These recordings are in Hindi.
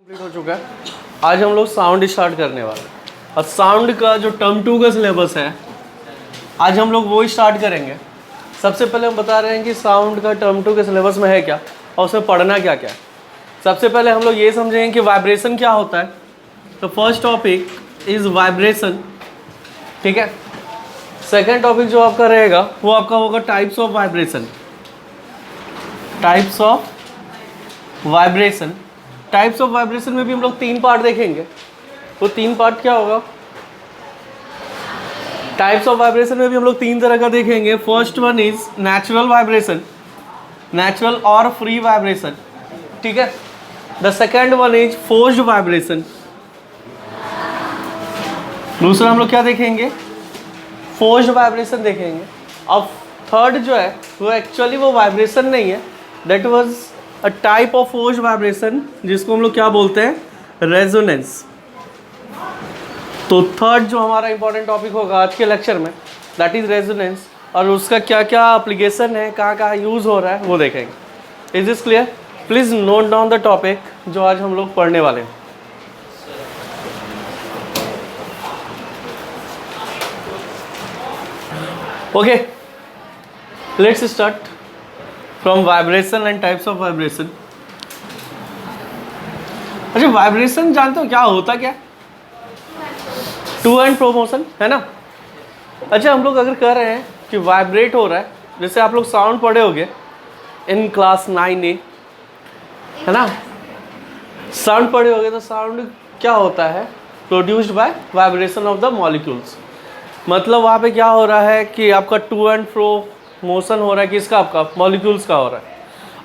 कंप्लीट हो चुका है। आज हम लोग साउंड स्टार्ट करने वाले हैं और साउंड का जो टर्म 2 का सिलेबस है आज हम लोग वो स्टार्ट करेंगे। सबसे पहले हम बता रहे हैं कि साउंड का टर्म 2 के सिलेबस में है क्या और उसमें पढ़ना क्या क्या है। सबसे पहले हम लोग ये समझेंगे कि वाइब्रेशन क्या होता है। तो फर्स्ट टॉपिक इज़ वाइब्रेशन, ठीक है। सेकेंड टॉपिक जो आपका रहेगा वो आपका होगा types of vibration. Types of vibration, types of vibration में भी हम लोग 3 पार्ट देखेंगे। वो 3 पार्ट क्या होगा? टाइप्स ऑफ वाइब्रेशन में भी हम लोग 3 तरह का देखेंगे। First one is natural vibration, natural और फ्री वाइब्रेशन, ठीक है। The second one is forced vibration. दूसरा हम लोग क्या देखेंगे? फोर्स्ड वाइब्रेशन देखेंगे। अब थर्ड जो है वो एक्चुअली वो वाइब्रेशन नहीं है, that was a type of forced vibration जिसको हम लोग क्या बोलते हैं? रेजोनेंस। तो थर्ड जो हमारा इंपॉर्टेंट टॉपिक होगा आज के लेक्चर में दैट इज रेजोनेंस, और उसका क्या क्या एप्लीकेशन है, कहाँ कहाँ यूज़ हो रहा है वो देखेंगे। Is this clear? Please note down the topic जो आज हम लोग पढ़ने वाले हैं। Okay, let's start from vibration and types of vibration. अच्छा, वाइब्रेशन जानते हो क्या होता क्या? टू एंड फ्रो मोशन, है ना। अच्छा, हम लोग अगर कह रहे हैं कि वाइब्रेट हो रहा है, जैसे आप लोग साउंड पढ़े होगे इन क्लास 9A, है ना। साउंड पढ़े होगे तो साउंड क्या होता है? Produced by vibration of the molecules. मतलब वहाँ पे क्या हो रहा है कि आपका टू एंड फ्रो मोशन हो रहा है, किसका? आपका मॉलिक्यूल्स का हो रहा है।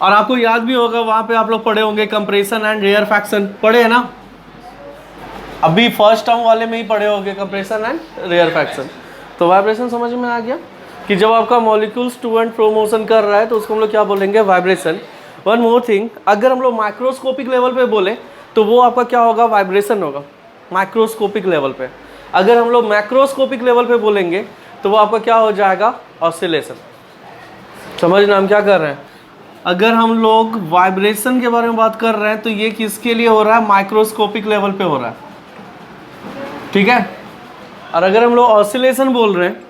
और आपको याद भी होगा वहाँ पे आप लोग पढ़े होंगे कंप्रेशन एंड रेयरफैक्शन, पढ़े है ना। अभी फर्स्ट टर्म वाले में ही पढ़े होंगे कंप्रेशन एंड रेयरफैक्शन। तो वाइब्रेशन समझ में आ गया कि जब आपका molecules to and fro motion कर रहा है तो उसको हम लोग क्या बोलेंगे? वाइब्रेशन। वन मोर थिंग, अगर हम लोग माइक्रोस्कोपिक लेवल पे बोले तो वो आपका क्या होगा? वाइब्रेशन होगा माइक्रोस्कोपिक लेवल पे। अगर हम लोग मैक्रोस्कोपिक लेवल पे बोलेंगे तो वो आपका क्या हो जाएगा? ऑसिलेशन। समझना हम क्या कर रहे हैं। अगर हम लोग वाइब्रेशन के बारे में बात कर रहे हैं तो ये किसके लिए हो रहा है? माइक्रोस्कोपिक लेवल पे हो रहा है, ठीक है। और अगर हम लोग ऑसिलेशन बोल रहे हैं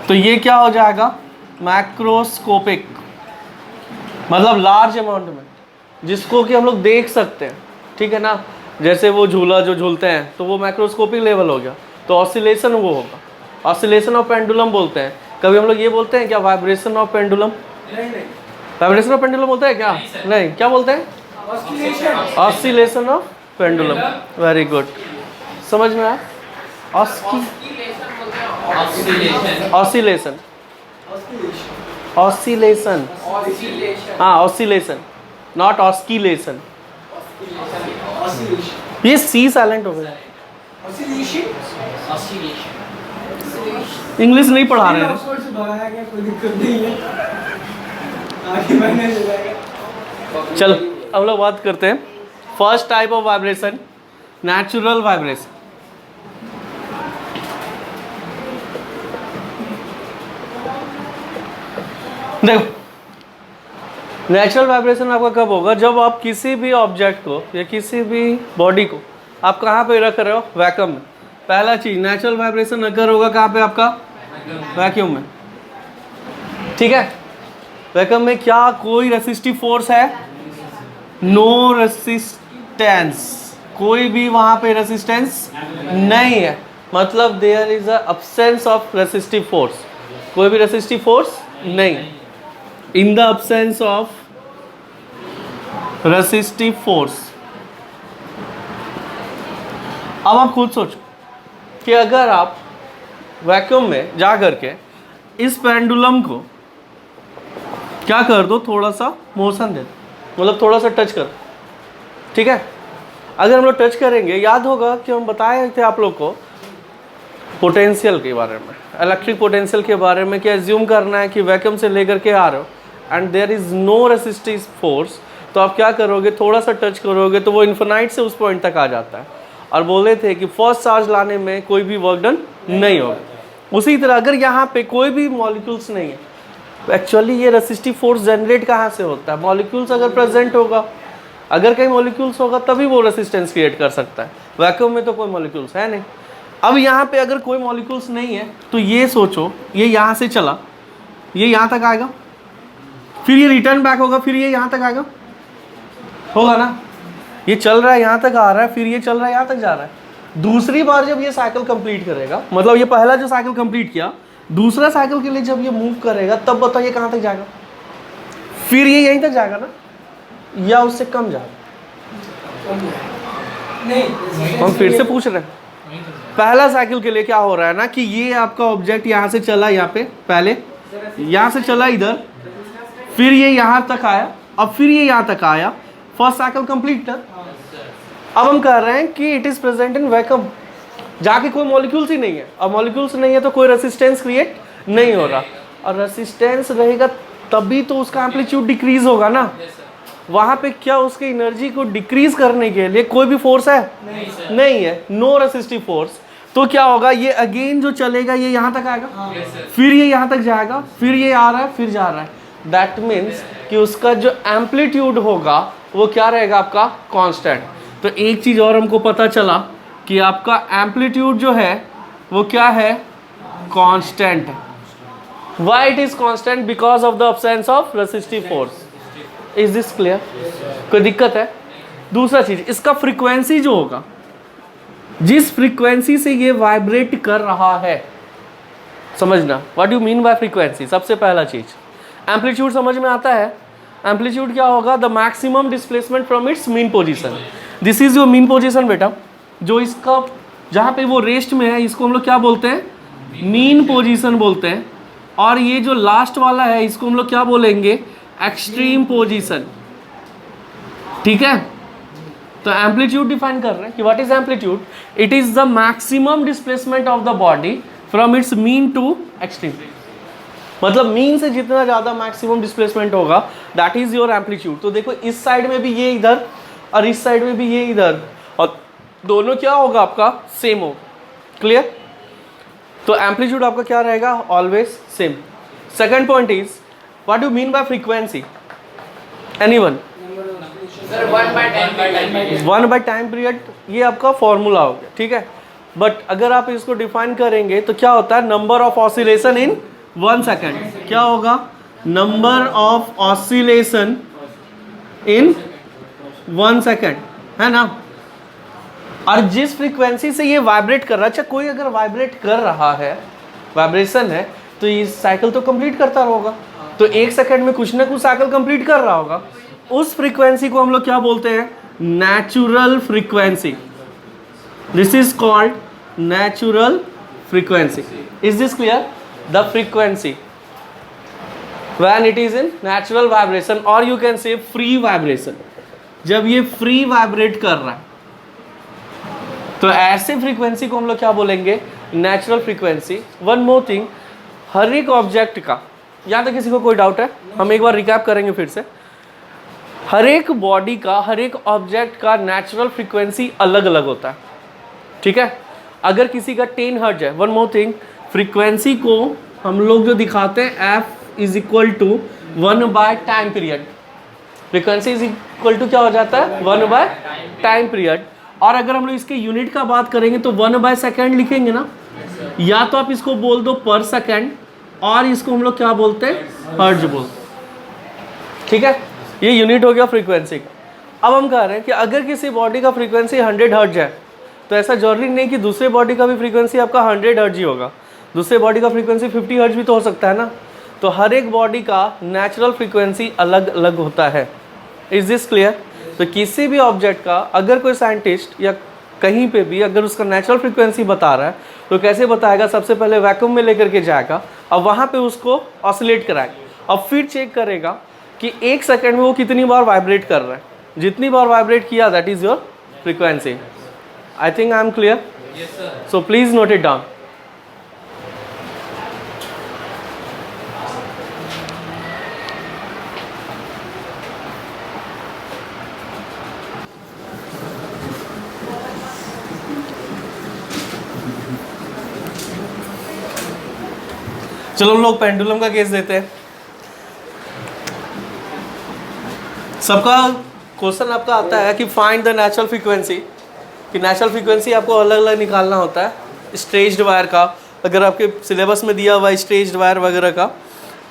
तो ये क्या हो जाएगा? मैक्रोस्कोपिक, मतलब लार्ज अमाउंट में, जिसको कि हम लोग देख सकते हैं, ठीक है ना। जैसे वो झूला जो झूलते हैं तो वो मैक्रोस्कोपिक लेवल हो गया। तो ऑसिलेशन वो होगा, ऑसिलेशन ऑफ पेंडुलम बोलते हैं। कभी हम लोग ये बोलते हैं क्या? Vibration of pendulum? नहीं। वाइब्रेशन ऑफ पेंडुलम बोलते हैं क्या? नहीं। क्या बोलते हैं? Oscillation of pendulum. Very good, समझ में आया? ऑसिलेशन, ऑसिलेशन, हाँ ऑसिलेशन, नॉट ऑस्किलेशन। ये सी साइलेंट हो गया। इंग्लिश नहीं पढ़ा रहे हैं। चलो हम लोग बात करते हैं first type of vibration, natural vibration. देखो, नेचुरल वाइब्रेशन आपका कब होगा? जब आप किसी भी ऑब्जेक्ट को या किसी भी बॉडी को आप कहाँ पे रख रहे हो? वैक्यूम में। पहला चीज, नेचुरल वाइब्रेशन अगर होगा कहाँ पे? आपका वैक्यूम में, ठीक है। वैक्यूम में क्या कोई रेसिस्टिव फोर्स है? नो रेसिस्टेंस, कोई भी वहाँ पे रेसिस्टेंस नहीं है। मतलब there is a absence of resistive force, कोई भी रेसिस्टिव फोर्स नहीं है। In the absence of resistive force. अब आप खुद सोचो कि अगर आप वैक्यूम में जा करके इस पेंडुलम को क्या कर दो? थोड़ा सा मोशन दे दो, मतलब थोड़ा सा टच कर, ठीक है। अगर हम लोग टच करेंगे, याद होगा कि हम बताए थे आप लोग को पोटेंशियल के बारे में, इलेक्ट्रिक पोटेंशियल के बारे में, कि एज्यूम करना है कि वैक्यूम से लेकर के आ रहे हो and there is no resistive force, तो आप क्या करोगे? थोड़ा सा टच करोगे तो वो इन्फिनाइट से उस पॉइंट तक आ जाता है। और बोले थे कि फर्स्ट चार्ज लाने में कोई भी वर्क डन नहीं होगा। उसी तरह अगर यहाँ पे कोई भी मॉलिक्यूल्स नहीं है तो एक्चुअली ये रेसिस्टिव फोर्स जनरेट कहाँ से होता है? मॉलिक्यूल्स अगर प्रेजेंट होगा अगर कहीं मॉलिक्यूल्स होगा तभी वो रेसिस्टेंस क्रिएट कर सकता है, वैक्यूम में तो कोई मॉलिक्यूल्स है नहीं। अब यहाँ पे अगर कोई मॉलिक्यूल्स नहीं है तो ये सोचो, ये यहाँ से चला, ये यहाँ तक आएगा, फिर ये रिटर्न बैक होगा, फिर ये यहाँ तक आएगा, होगा ना। ये चल रहा है यहाँ तक आ रहा है, फिर ये चल रहा है यहाँ तक जा रहा है। दूसरी बार जब ये साइकिल कंप्लीट करेगा, मतलब ये पहला जो साइकिल कंप्लीट किया, दूसरा साइकिल के लिए जब ये मूव करेगा तब बताओ ये कहाँ तक जाएगा, फिर ये यहीं तक जाएगा ना, या उससे कम जाएगा? हम फिर से पूछ रहे हैं, पहला साइकिल के लिए क्या हो रहा है ना कि ये आपका ऑब्जेक्ट यहाँ से चला, यहाँ पे पहले यहाँ से चला इधर, फिर ये यहाँ तक आया, अब फिर ये यहाँ तक आया, फर्स्ट साइकिल कंप्लीट ना। अब हम कह रहे हैं कि it is present in vacuum, जाके कोई मॉलिक्यूल्स ही नहीं है। अब मॉलिक्यूल्स नहीं है तो कोई रेसिस्टेंस क्रिएट नहीं हो रहा, और रेसिस्टेंस रहेगा तभी तो उसका एम्पलीट्यूड डिक्रीज होगा ना। वहाँ पे क्या उसकी एनर्जी को डिक्रीज करने के लिए कोई भी फोर्स है? नहीं है, नो रेसिस्टिव फोर्स। तो क्या होगा, ये अगेन जो चलेगा ये यहाँ तक आएगा, फिर ये यहाँ तक जाएगा, फिर ये आ रहा है, फिर जा रहा है। दैट मीन्स कि उसका जो एम्पलीट्यूड होगा वो क्या रहेगा आपका? कांस्टेंट। तो एक चीज़ और हमको पता चला कि आपका एम्पलीट्यूड जो है वो क्या है? कांस्टेंट है। Why it is constant? Because of the absence of resistive force. Is this clear? कोई दिक्कत है? दूसरा चीज, इसका फ्रीक्वेंसी जो होगा, जिस फ्रीक्वेंसी से ये वाइब्रेट कर रहा है, समझना what you mean by frequency. सबसे पहला चीज, एम्पलीट्यूड समझ में आता है? एम्पलीट्यूड क्या होगा? The maximum displacement from its mean position. This is your mean position बेटा। जो इसका जहाँ पे वो रेस्ट में है, इसको हम लोग क्या बोलते हैं? मीन पोजीशन बोलते हैं। और ये जो लास्ट वाला है, इसको हम लोग क्या बोलेंगे? Extreme position. ठीक है, तो एम्पलीट्यूड डिफाइन कर रहे हैं कि what is amplitude? It is the maximum displacement of the body from its mean to extreme. मतलब मीन से जितना ज़्यादा मैक्सिमम डिस्प्लेसमेंट होगा, दैट इज योर एम्पलीट्यूड। तो देखो, इस साइड में भी ये इधर और इस साइड में भी ये इधर, और दोनों क्या होगा आपका? सेम हो। क्लियर? तो एम्पलीट्यूड आपका क्या रहेगा? Always same. Second point is, what do mean by frequency? Anyone? 1 by time period, ये आपका फॉर्मूला हो गया। ठीक है, बट अगर आप इसको डिफाइन करेंगे तो क्या होता है? Number of oscillation in 1 second. क्या होगा? Number of oscillation in 1 second, है ना। और जिस फ्रीक्वेंसी से ये वाइब्रेट कर रहा है, अच्छा कोई अगर वाइब्रेट कर रहा है, वाइब्रेशन है, तो ये साइकिल तो कंप्लीट करता होगा, तो 1 सेकेंड में कुछ ना कुछ साइकिल कंप्लीट कर रहा होगा। उस फ्रीक्वेंसी को हम लोग क्या बोलते हैं? Natural frequency. This is called natural frequency. Is this clear? The frequency when it is in natural vibration, और you can say free vibration, जब ये फ्री वाइब्रेट कर रहा है, तो ऐसे फ्रीक्वेंसी को हम लोग क्या बोलेंगे? Natural frequency. One more thing, हर एक ऑब्जेक्ट का, यहाँ तक किसी को कोई डाउट है? हम एक बार रिकैप करेंगे फिर से। हर एक बॉडी का, हर एक ऑब्जेक्ट का नेचुरल फ्रीक्वेंसी अलग अलग होता है। ठीक है, अगर किसी का 10 हर्ट्ज है, वन मोर थिंग, फ्रीक्वेंसी को हम लोग जो दिखाते हैं f is equal to 1 by time period. Frequency is equal to क्या हो जाता है? 1 बाय टाइम पीरियड। और अगर हम लोग इसके यूनिट का बात करेंगे तो 1 बाय सेकेंड लिखेंगे ना, या तो आप इसको बोल दो पर सेकेंड, और इसको हम लोग क्या बोलते हैं? हर्ट्ज बोलते। ठीक है, ये यूनिट हो गया फ्रीक्वेंसी का। अब हम कह रहे हैं कि अगर किसी बॉडी का फ्रीक्वेंसी 100 हर्ट्ज है, तो ऐसा जरूरी नहीं कि दूसरे बॉडी का भी फ्रीक्वेंसी आपका 100 हर्ट्ज ही होगा। दूसरे बॉडी का फ्रीक्वेंसी 50 हर्ट्ज भी तो हो सकता है ना। तो हर एक बॉडी का नेचुरल फ्रीक्वेंसी अलग अलग होता है। Is this clear? तो किसी भी ऑब्जेक्ट का अगर कोई साइंटिस्ट या कहीं पे भी अगर उसका नेचुरल फ्रीक्वेंसी बता रहा है, तो कैसे बताएगा? सबसे पहले वैक्यूम में लेकर के जाएगा, अब वहाँ पे उसको ऑसिलेट कराएगा, अब फिर चेक करेगा कि 1 सेकेंड में वो कितनी बार वाइब्रेट कर रहा है। जितनी बार वाइब्रेट किया, that is your frequency. I think I am clear? So please note it down. चलो हम लोग पेंडुलम का केस देते हैं। सबका क्वेश्चन आपका आता है कि फाइंड द नेचुरल फ्रीक्वेंसी, कि नेचुरल फ्रीक्वेंसी आपको अलग अलग निकालना होता है स्ट्रेच्ड वायर का। अगर आपके सिलेबस में दिया हुआ है स्ट्रेच्ड वायर वगैरह का,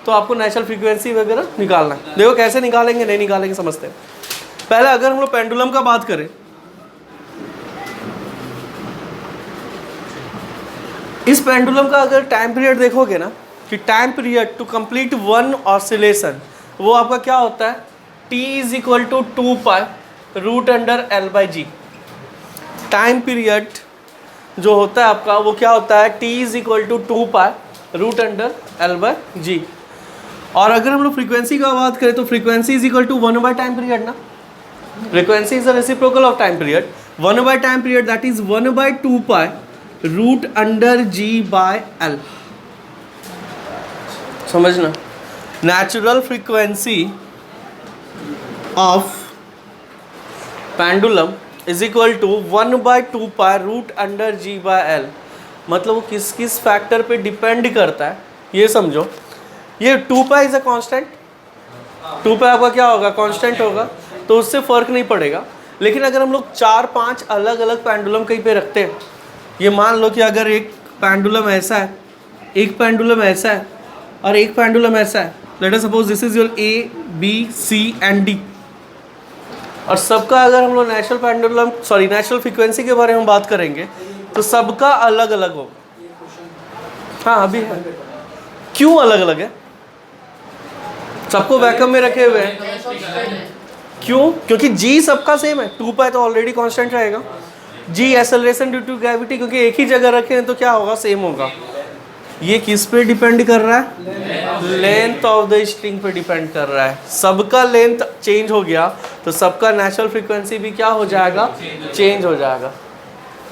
तो आपको नेचुरल फ्रीक्वेंसी वगैरह निकालना है। देखो कैसे निकालेंगे, नहीं निकालेंगे समझते हैं। पहले अगर हम लोग पेंडुलम का बात करें, इस पेंडुलम का अगर टाइम पीरियड देखोगे ना, कि time period to complete one oscillation वो आपका क्या होता है, t is equal to 2π√L/g। Time period जो होता है आपका वो क्या होता है, t is equal to 2π√L/g। और अगर हम लोग फ्रीक्वेंसी का बात करें तो frequency is equal to 1 by time period ना। Frequency is the reciprocal of time period. 1 by time period that is 1 by 2π√G/L। समझना, natural frequency of pendulum is equal to 1 by 2π√G/L। मतलब वो किस किस फैक्टर पे डिपेंड करता है ये समझो। ये 2π इज अ कांस्टेंट, 2π आपका क्या होगा, कांस्टेंट होगा, तो उससे फर्क नहीं पड़ेगा। लेकिन अगर हम लोग 4-5 अलग अलग पेंडुलम कहीं पे रखते हैं, ये मान लो कि अगर एक पेंडुलम ऐसा है, एक पेंडुलम ऐसा है और एक पेंडुलम ऐसा है, let us suppose this is your A, B, C and D, और सबका अगर हम लोग नेचुरल पेंडुलम नेचुरल फ्रीक्वेंसी के बारे में बात करेंगे तो सबका अलग अलग होगा। हाँ अभी है, क्यों अलग अलग है? सबको वैक्यूम में रखे हुए हैं, क्यों? क्योंकि G सबका सेम है, 2π तो ऑलरेडी कांस्टेंट रहेगा। G acceleration due to gravity, क्योंकि एक ही जगह रखे हैं तो क्या होगा, सेम होगा। ये किस पे डिपेंड कर रहा है, लेंथ ऑफ द स्ट्रिंग पे डिपेंड कर रहा है। सबका लेंथ चेंज हो गया तो सबका नेचुरल फ्रीक्वेंसी भी क्या हो जाएगा, चेंज हो जाएगा।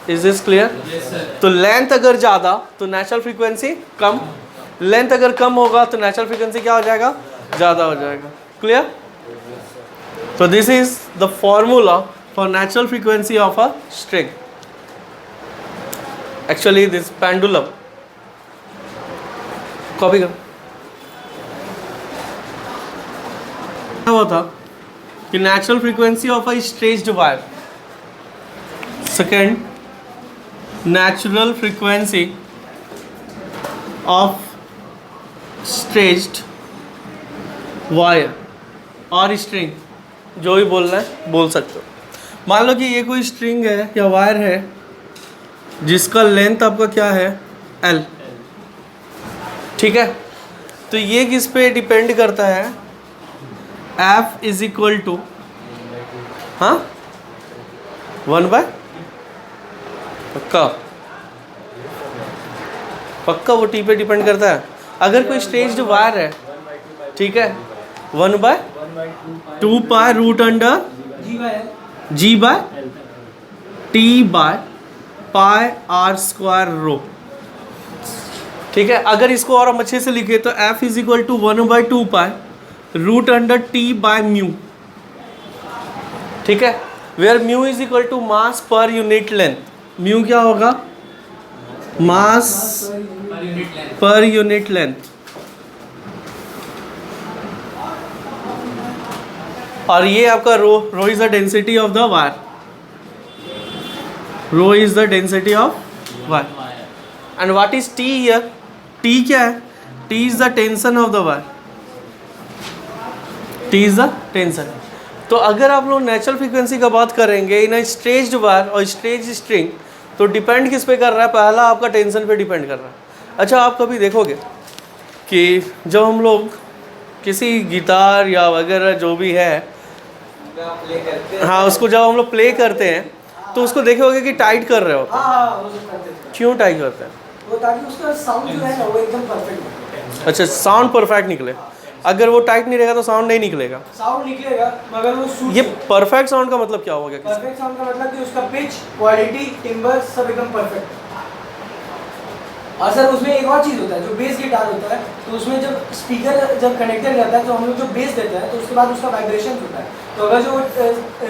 Is this clear? तो लेंथ अगर ज़्यादा तो नेचुरल फ्रीक्वेंसी कम, लेंथ अगर कम होगा तो नेचुरल फ्रीक्वेंसी क्या हो जाएगा, ज़्यादा हो जाएगा। क्लियर? तो this is the formula for natural frequency of a string. Actually this pendulum copy कर हुआ था कि natural frequency of a stretched wire, second natural frequency of stretched wire और स्ट्रिंग, जो भी बोलना है बोल सकते हो। मान लो कि ये कोई स्ट्रिंग है या वायर है जिसका लेंथ आपका क्या है, L, ठीक है? तो ये किस पे डिपेंड करता है, F is equal to 1 by, पक्का वो T पे डिपेंड करता है। अगर कोई स्ट्रेच्ड वायर है, ठीक है, 1 बाय 2π√G/T/πr²ρ, ठीक है? अगर इसको और हम अच्छे से लिखे तो F is equal to 1 by 2π√T/μ, ठीक है? Where mu is equal to mass per unit length. Mu क्या होगा, मास पर यूनिट लेंथ। और ये आपका rho is the density of the wire, rho is the density of wire. And what is T here, T क्या है, T is the tension of the wire, T is the tension. तो अगर आप लोग नेचुरल फ्रीक्वेंसी का बात करेंगे इन अ स्ट्रेच्ड वायर और स्ट्रेच्ड स्ट्रिंग, तो डिपेंड किस पे कर रहा है, पहला आपका टेंशन पे डिपेंड कर रहा है। अच्छा, आप कभी देखोगे कि जब हम लोग किसी गिटार या वगैरह जो भी है, हाँ, उसको जब हम लोग प्ले करते हैं तो उसको देखोगे कि टाइट कर रहे होते हैं। क्यों टाइट करते हैं? वो ताकि उसका साउंड जो है ना वो एकदम परफेक्ट हो। अच्छा, साउंड परफेक्ट निकले। अगर वो टाइट नहीं रहेगा तो साउंड नहीं निकलेगा। साउंड निकलेगा मगर वो सूट। ये परफेक्ट साउंड का मतलब क्या होगा? परफेक्ट साउंड का मतलब कि उसका पिच, क्वालिटी, टिम्बर सब एकदम परफेक्ट। और सर उसमें एक और चीज़ होता है, जो बेस गिटार होता है, तो उसमें जब स्पीकर जब कनेक्टेड रहता है तो हम लोग जो बेस देते हैं तो उसके बाद उसका वाइब्रेशन होता है। तो अगर जो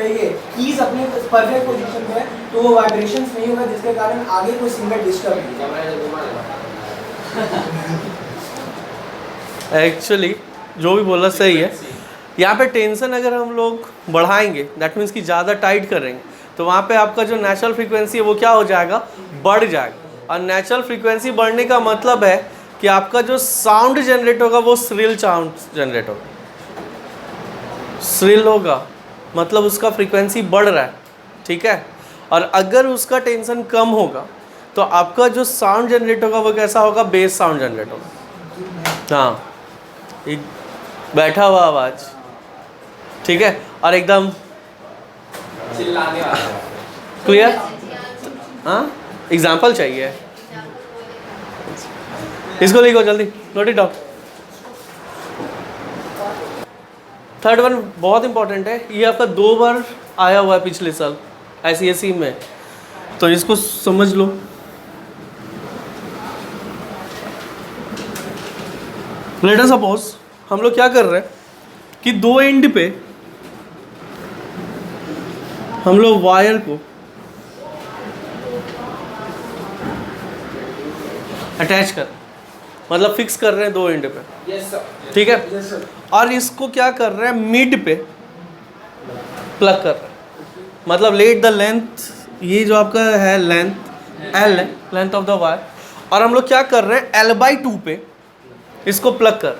ये कीज अपने परफेक्ट पोजीशन में है तो वो वाइब्रेशंस नहीं होगा, जिसके कारण आगे कोई सिंगर डिस्टर्ब नहीं होगा। एक्चुअली जो भी बोला सही है, यहाँ पे टेंशन अगर हम लोग बढ़ाएंगे, दैट मीन्स कि ज़्यादा टाइट करेंगे, तो वहाँ पे आपका जो नेचुरल फ्रीक्वेंसी है वो क्या हो जाएगा, बढ़ जाएगा। और नेचुरल फ्रीक्वेंसी बढ़ने का मतलब है कि आपका जो साउंड जनरेट होगा वो श्रिल साउंड जनरेट होगा। श्रिल होगा मतलब उसका फ्रीक्वेंसी बढ़ रहा है, ठीक है। और अगर उसका टेंशन कम होगा तो आपका जो साउंड जनरेट होगा वो कैसा होगा, बेस साउंड जनरेट होगा। हाँ, एक बैठा हुआ आवाज़, ठीक है, और एकदम चिल्लाने वाला। क्लियर। हाँ, एग्जाम्पल चाहिए, इसको लिखो जल्दी, note it down. Third one बहुत इंपॉर्टेंट है, ये आपका 2 बार आया हुआ है पिछले साल ICSE में, तो इसको समझ लो। लेट अस सपोज हम लोग क्या कर रहे हैं कि 2 एंड पे हम लोग वायर को अटैच कर, मतलब फिक्स कर रहे हैं 2 एंड पे, यस सर। ठीक है। Yes sir. और इसको क्या कर रहे हैं, मिड पे प्लग कर रहे हैं, मतलब लेट द लेंथ, ये जो आपका है लेंथ L है, लेंथ ऑफ द वायर, और हम लोग क्या कर रहे हैं L/2 पे इसको प्लग कर।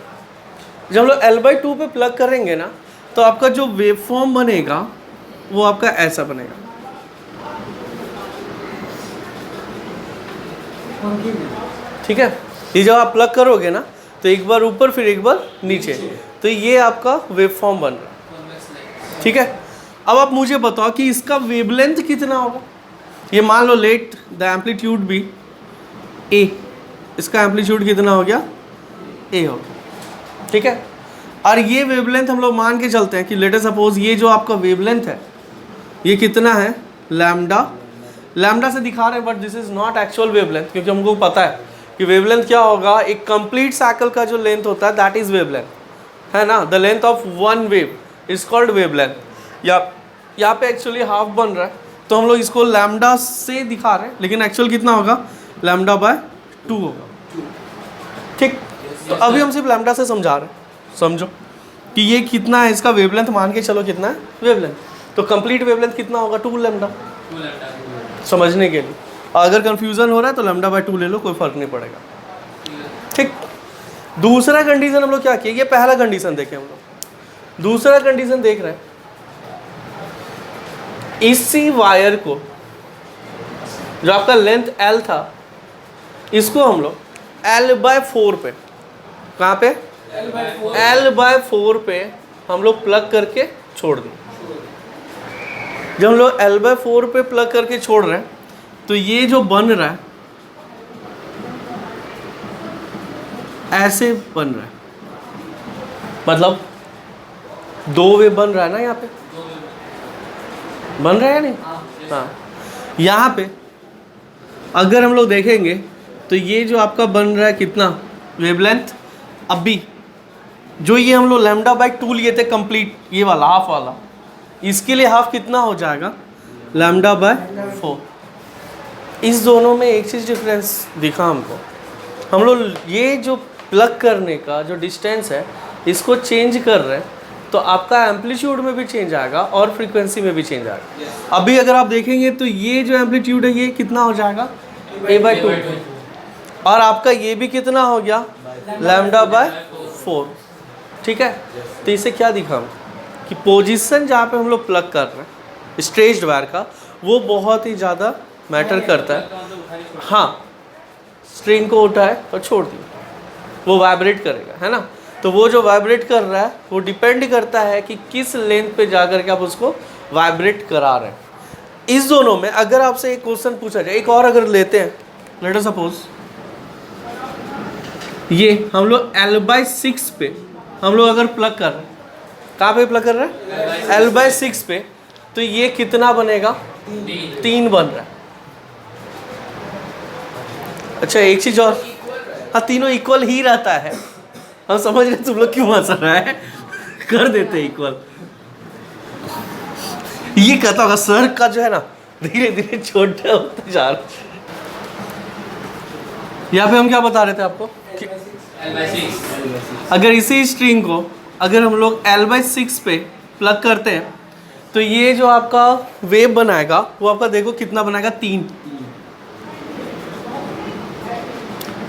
जब हम लोग L/2 पे प्लग करेंगे ना तो आपका जो वेवफॉर्म बनेगा वो आपका ऐसा बनेगा, ठीक है। ये जब आप प्लग करोगे ना तो एक बार ऊपर फिर एक बार नीचे, तो ये आपका वेवफॉर्म बन रहा है, ठीक है। अब आप मुझे बताओ कि इसका वेवलेंथ कितना होगा। ये मान लो let the amplitude be A, इसका एम्पलीट्यूड कितना हो गया, A हो गया, ठीक है। और ये वेवलेंथ हम लोग मान के चलते हैं कि लेट अस सपोज ये जो आपका वेवलेंथ है ये कितना है, लैम्डा। लैम्डा से दिखा रहे हैं but this is not actual wavelength, क्योंकि हमको पता है कि वेवलेंथ क्या होगा, एक कंप्लीट साइकिल का जो लेंथ होता है दैट इज वेवलेंथ, है ना। The length of one wave is called wavelength. या यहाँ पे एक्चुअली हाफ बन रहा है तो हम लोग इसको लैम्डा से दिखा रहे हैं, लेकिन एक्चुअल कितना होगा, λ/2 होगा, ठीक। तो अभी हम सिर्फ लैम्डा से समझा रहे हैं, समझो कि ये कितना है, इसका वेवलेंथ मान के चलो कितना है वेवलेंथ, तो कंप्लीट वेवलेंथ कितना होगा, 2λ, समझने के लिए। अगर कंफ्यूजन हो रहा है तो λ/2 ले लो, कोई फर्क नहीं पड़ेगा, ठीक। दूसरा कंडीशन हम लोग क्या किए, ये पहला कंडीशन देखें हम लोग, दूसरा कंडीशन देख रहे हैं, इसी वायर को जो आपका लेंथ L था इसको हम लोग L/4 पे, कहाँ पे, L/4 पे हम लोग प्लग करके छोड़ दें। जब हम लोग L/4 पे प्लग करके छोड़ रहे हैं तो ये जो बन रहा है ऐसे बन रहा है, मतलब 2 वेव बन रहा है ना, यहाँ पे बन रहा है नहीं, हाँ। यहाँ पे अगर हम लोग देखेंगे तो ये जो आपका बन रहा है कितना वेवलेंथ, अभी जो ये हम लोग λ/2 लिए थे कंप्लीट, ये वाला हाफ वाला, इसके लिए हाफ कितना हो जाएगा, λ/4। इस दोनों में एक चीज़ डिफरेंस दिखा हमको, हम लोग ये जो प्लग करने का जो डिस्टेंस है इसको चेंज कर रहे हैं तो आपका एम्पलीट्यूड में भी चेंज आएगा और फ्रीक्वेंसी में भी चेंज आएगा। अभी अगर आप देखेंगे तो ये जो एम्पलीट्यूड है ये कितना हो जाएगा, A/2, और आपका ये भी कितना हो गया, λ/4, ठीक है। तो इसे क्या दिखा कि पोजीशन जहाँ पे हम लोग प्लग कर रहे हैं स्ट्रेच्ड वायर का वो बहुत ही ज़्यादा मैटर करता है। हाँ, स्ट्रिंग को उठाए और छोड़ दिए, वो वाइब्रेट करेगा, है ना। तो वो जो वाइब्रेट कर रहा है वो डिपेंड करता है कि किस लेंथ पे जाकर के आप उसको वाइब्रेट करा रहे हैं। इस दोनों में अगर आपसे एक क्वेश्चन पूछा जाए, एक और अगर लेते हैं, लेट अस सपोज ये हम लोग L/6 पे हम लोग अगर प्लग कर रहे हैं, कहाँ पे प्लग कर रहे हैं, L/6 पे, तो ये कितना बनेगा, 3 बन रहा है। अच्छा एक चीज और, हाँ तीनों इक्वल ही रहता है, हम समझ रहे तुम लोग क्यों हंस रहा है, कर देते इक्वल। ये कहता होगा सर का जो है ना धीरे धीरे छोटा होता जा रहा है। यहाँ पे हम क्या बता रहे थे आपको कि अगर इसी स्ट्रिंग को अगर हम लोग L/6 पे प्लग करते हैं तो ये जो आपका वेव बनाएगा वो आपका देखो कितना बनाएगा, 3।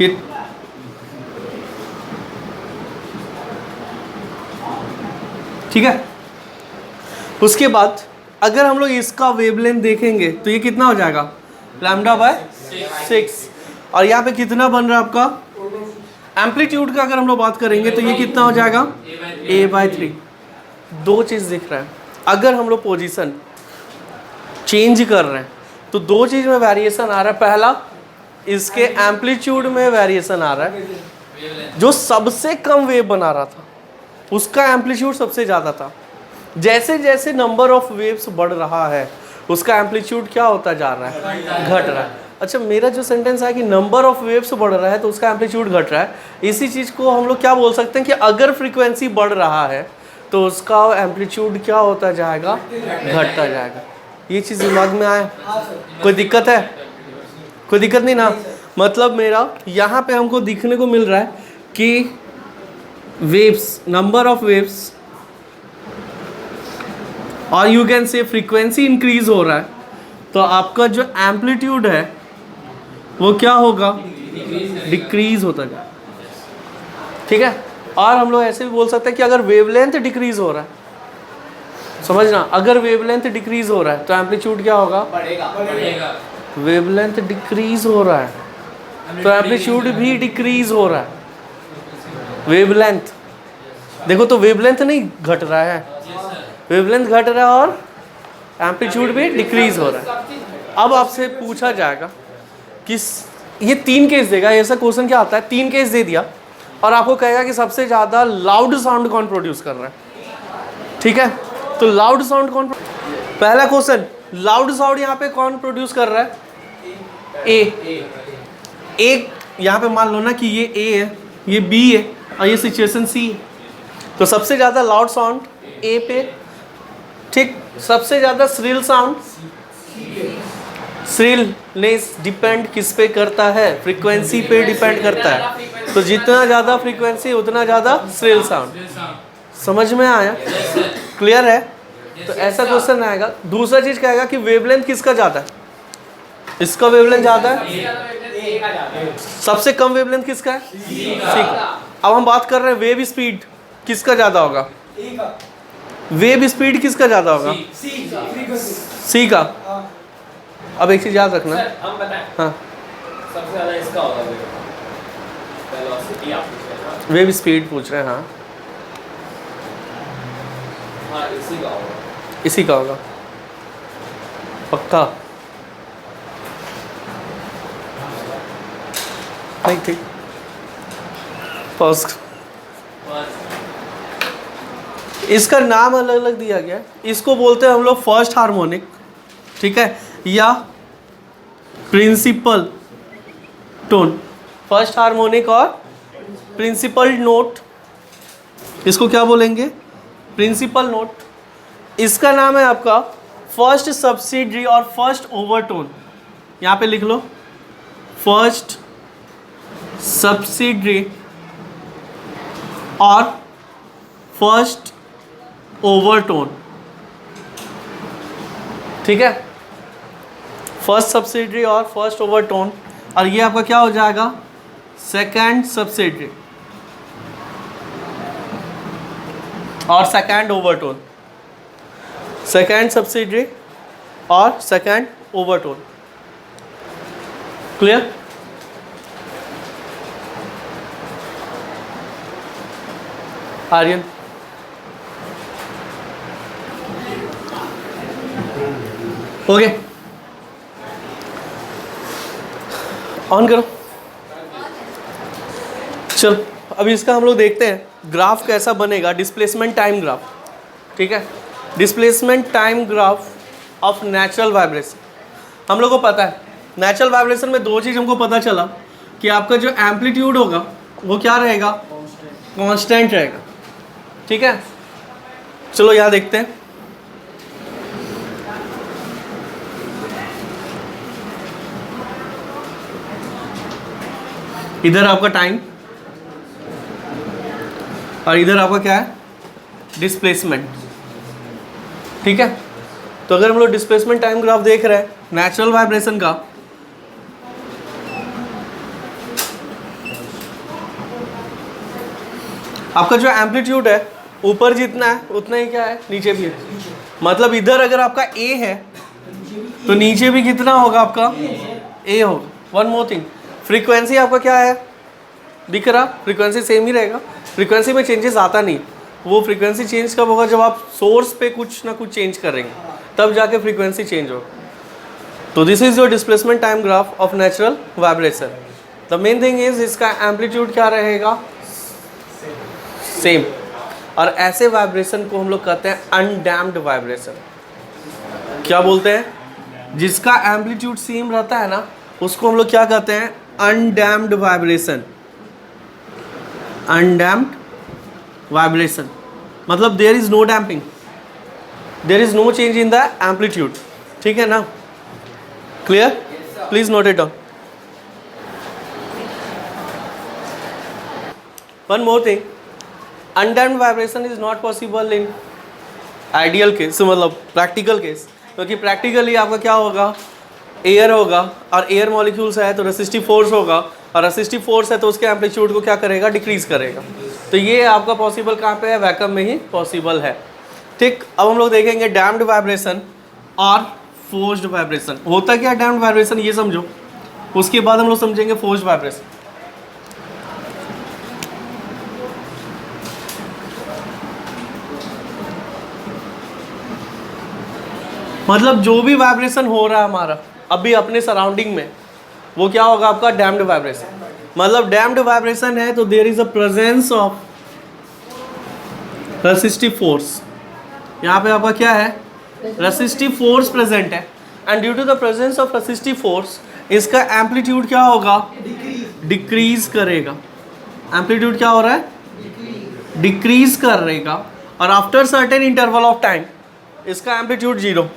ये ठीक है। उसके बाद अगर हम लोग इसका वेवलेंथ देखेंगे तो ये कितना हो जाएगा, λ/6। और यहाँ पे कितना बन रहा है आपका एम्पलीट्यूड का, अगर हम लोग बात करेंगे तो ये कितना हो जाएगा, A/3। दो चीज़ दिख रहा है। अगर हम लोग पोजीशन चेंज कर रहे हैं तो दो चीज़ में वेरिएशन आ रहा है। पहला, इसके एम्पलीट्यूड में वेरिएशन आ रहा है। जो सबसे कम वेव बना रहा था उसका एम्पलीट्यूड सबसे ज़्यादा था। जैसे जैसे नंबर ऑफ वेव्स बढ़ रहा है उसका एम्पलीट्यूड क्या होता जा रहा है, घट रहा है। अच्छा, मेरा जो सेंटेंस है कि नंबर ऑफ वेव्स बढ़ रहा है तो उसका एम्पलीट्यूड घट रहा है। इसी चीज़ को हम लोग क्या बोल सकते हैं कि अगर फ्रीक्वेंसी बढ़ रहा है तो उसका एम्पलीट्यूड क्या होता जाएगा, घटता जाएगा। ये चीज़ दिमाग में आए? कोई दिक्कत है? कोई दिक्कत नहीं ना? मतलब मेरा यहाँ पे हमको दिखने को मिल रहा है कि वेव्स, नंबर ऑफ वेव्स और यू कैन से फ्रीक्वेंसी इंक्रीज हो रहा है तो आपका जो एम्पलीट्यूड है वो क्या होगा, डिक्रीज होता जाएगा। ठीक है। और हम लोग ऐसे भी बोल सकते हैं कि अगर वेवलेंथ डिक्रीज हो रहा है, समझना, अगर वेवलेंथ डिक्रीज हो रहा है तो एम्पलीट्यूड क्या होगा, बढ़ेगा। वेवलेंथ डिक्रीज हो रहा है तो एम्पलीट्यूड भी डिक्रीज हो रहा है। वेवलेंथ देखो तो वेवलेंथ नहीं घट रहा है, वेवलेंथ घट रहा है और एम्पलीट्यूड भी डिक्रीज हो रहा है। अब आपसे पूछा जाएगा कि ये 3 केस देगा। ऐसा क्वेश्चन क्या आता है, 3 केस दे दिया और आपको कहेगा कि सबसे ज़्यादा लाउड साउंड कौन प्रोड्यूस कर रहा है। ठीक है, तो लाउड साउंड कौन, पहला क्वेश्चन, लाउड साउंड यहाँ पे कौन प्रोड्यूस कर रहा है, ए। यहाँ पे मान लो ना कि ये ए है, ये बी है और ये सिचुएशन सी है। तो सबसे ज़्यादा लाउड साउंड ए पे, ठीक। सबसे ज़्यादा श्रिल साउंड, श्रिलनेस डिपेंड किस पे करता है, फ्रीक्वेंसी पे डिपेंड करता है। तो जितना ज़्यादा फ्रीक्वेंसी उतना ज़्यादा श्रिल साउंड। समझ में आया? क्लियर है? तो ऐसा क्वेश्चन आएगा। दूसरा चीज़ क्या आएगा कि वेवलेंथ किसका ज़्यादा है, इसका वेवलेंथ ज़्यादा है। सबसे कम वेवलेंथ किसका है, सी का। अब हम बात कर रहे हैं वेव स्पीड, किसका ज़्यादा होगा, वेव स्पीड किसका ज़्यादा होगा, सी का। अब एक चीज़ याद रखना, हम बताएं, हाँ, सबसे ज़्यादा इसका होगा वेलोसिटी आप पूछ रहे हैं ना? वेव स्पीड पूछ रहे हैं। हाँ, हाँ इसी का होगा, इसी का होगा पक्का। नहीं, ठीक, पॉज। इसका नाम अलग अलग दिया गया है। इसको बोलते हैं हम लोग फर्स्ट हार्मोनिक, ठीक है, या प्रिंसिपल टोन। फर्स्ट हार्मोनिक और प्रिंसिपल नोट, इसको क्या बोलेंगे, प्रिंसिपल नोट। इसका नाम है आपका फर्स्ट सब्सिडरी और फर्स्ट ओवरटोन। यहाँ पे लिख लो, फर्स्ट सब्सिडरी और फर्स्ट ओवरटोन। ठीक है, फर्स्ट सब्सिडरी और फर्स्ट ओवरटोन। और ये आपका क्या हो जाएगा, सेकंड सब्सिडरी और सेकंड ओवरटोन। सेकंड सब्सिडरी और second overtone. Clear? Aryan, okay, on करो। चल, अभी इसका हम लोग देखते हैं ग्राफ कैसा बनेगा, डिस्प्लेसमेंट टाइम ग्राफ। ठीक है, displacement time graph of natural vibration. हम लोग को पता है नेचुरल वाइब्रेशन में दो चीज़ हमको पता चला कि आपका जो एम्पलीट्यूड होगा वो क्या रहेगा, कांस्टेंट रहेगा। ठीक है, चलो यहाँ देखते हैं। इधर आपका टाइम और इधर आपका क्या है, डिस्प्लेसमेंट। ठीक है, तो अगर हम लोग डिस्प्लेसमेंट टाइम ग्राफ देख रहे हैं नेचुरल वाइब्रेशन का, आपका जो एम्पलीट्यूड है ऊपर जितना है उतना ही क्या है, नीचे भी है। मतलब इधर अगर आपका ए है तो नीचे भी कितना होगा आपका, ए होगा। वन मोर थिंग, फ्रीक्वेंसी आपका क्या है दिख रहा, फ्रीक्वेंसी सेम ही रहेगा, फ्रीक्वेंसी में चेंजेस आता नहीं। वो फ्रीक्वेंसी चेंज कब होगा, जब आप सोर्स पे कुछ ना कुछ चेंज करेंगे तब जाके फ्रीक्वेंसी चेंज होगा। तो this is your displacement time graph of natural vibration. The main thing is इसका एम्पलीट्यूड क्या रहेगा, सेम। और ऐसे वाइब्रेशन को हम लोग कहते हैं अनडैम्प्ड वाइब्रेशन। क्या बोलते हैं, जिसका एम्पलीट्यूड सेम रहता है ना उसको हम लोग क्या कहते हैं, अनडैम्प्ड वाइब्रेशन। अनडैम्प्ड वाइब्रेशन मतलब there is no damping, there is no change in the amplitude. ठीक है ना, clear, please note it down. One more thing, undamped vibration is not possible in ideal case, मतलब प्रैक्टिकल केस, क्योंकि प्रैक्टिकली आपका क्या होगा, एयर होगा और एयर मॉलिक्यूल्स है तो रेसिस्टिव फोर्स होगा, और रेसिस्टिव फोर्स है तो उसके एम्पलीट्यूड को क्या करेगा, डिक्रीज करेगा। तो ये आपका पॉसिबल कहाँ पे है, वैक्यूम में ही पॉसिबल है। ठीक, अब हम लोग देखेंगे डैम्प्ड वाइब्रेशन और फोर्स्ड वाइब्रेशन। होता क्या डैम्प्ड वाइब्रेशन ये समझो, उसके बाद हम लोग समझेंगे फोर्स्ड वाइब्रेशन। मतलब जो भी वाइब्रेशन हो रहा है हमारा अभी अपने सराउंडिंग में, वो क्या होगा आपका, डैम्प्ड वाइब्रेशन। मतलब डैम्प्ड वाइब्रेशन है तो there is a presence of resistive force. यहाँ पे आपका क्या है, रेसिस्टिव फोर्स प्रेजेंट है, and due to the presence of resistive force इसका एम्पलीट्यूड क्या होगा, डिक्रीज करेगा। एम्पलीट्यूड क्या हो रहा है, डिक्रीज करेगा, और after certain interval of time इसका amplitude zero.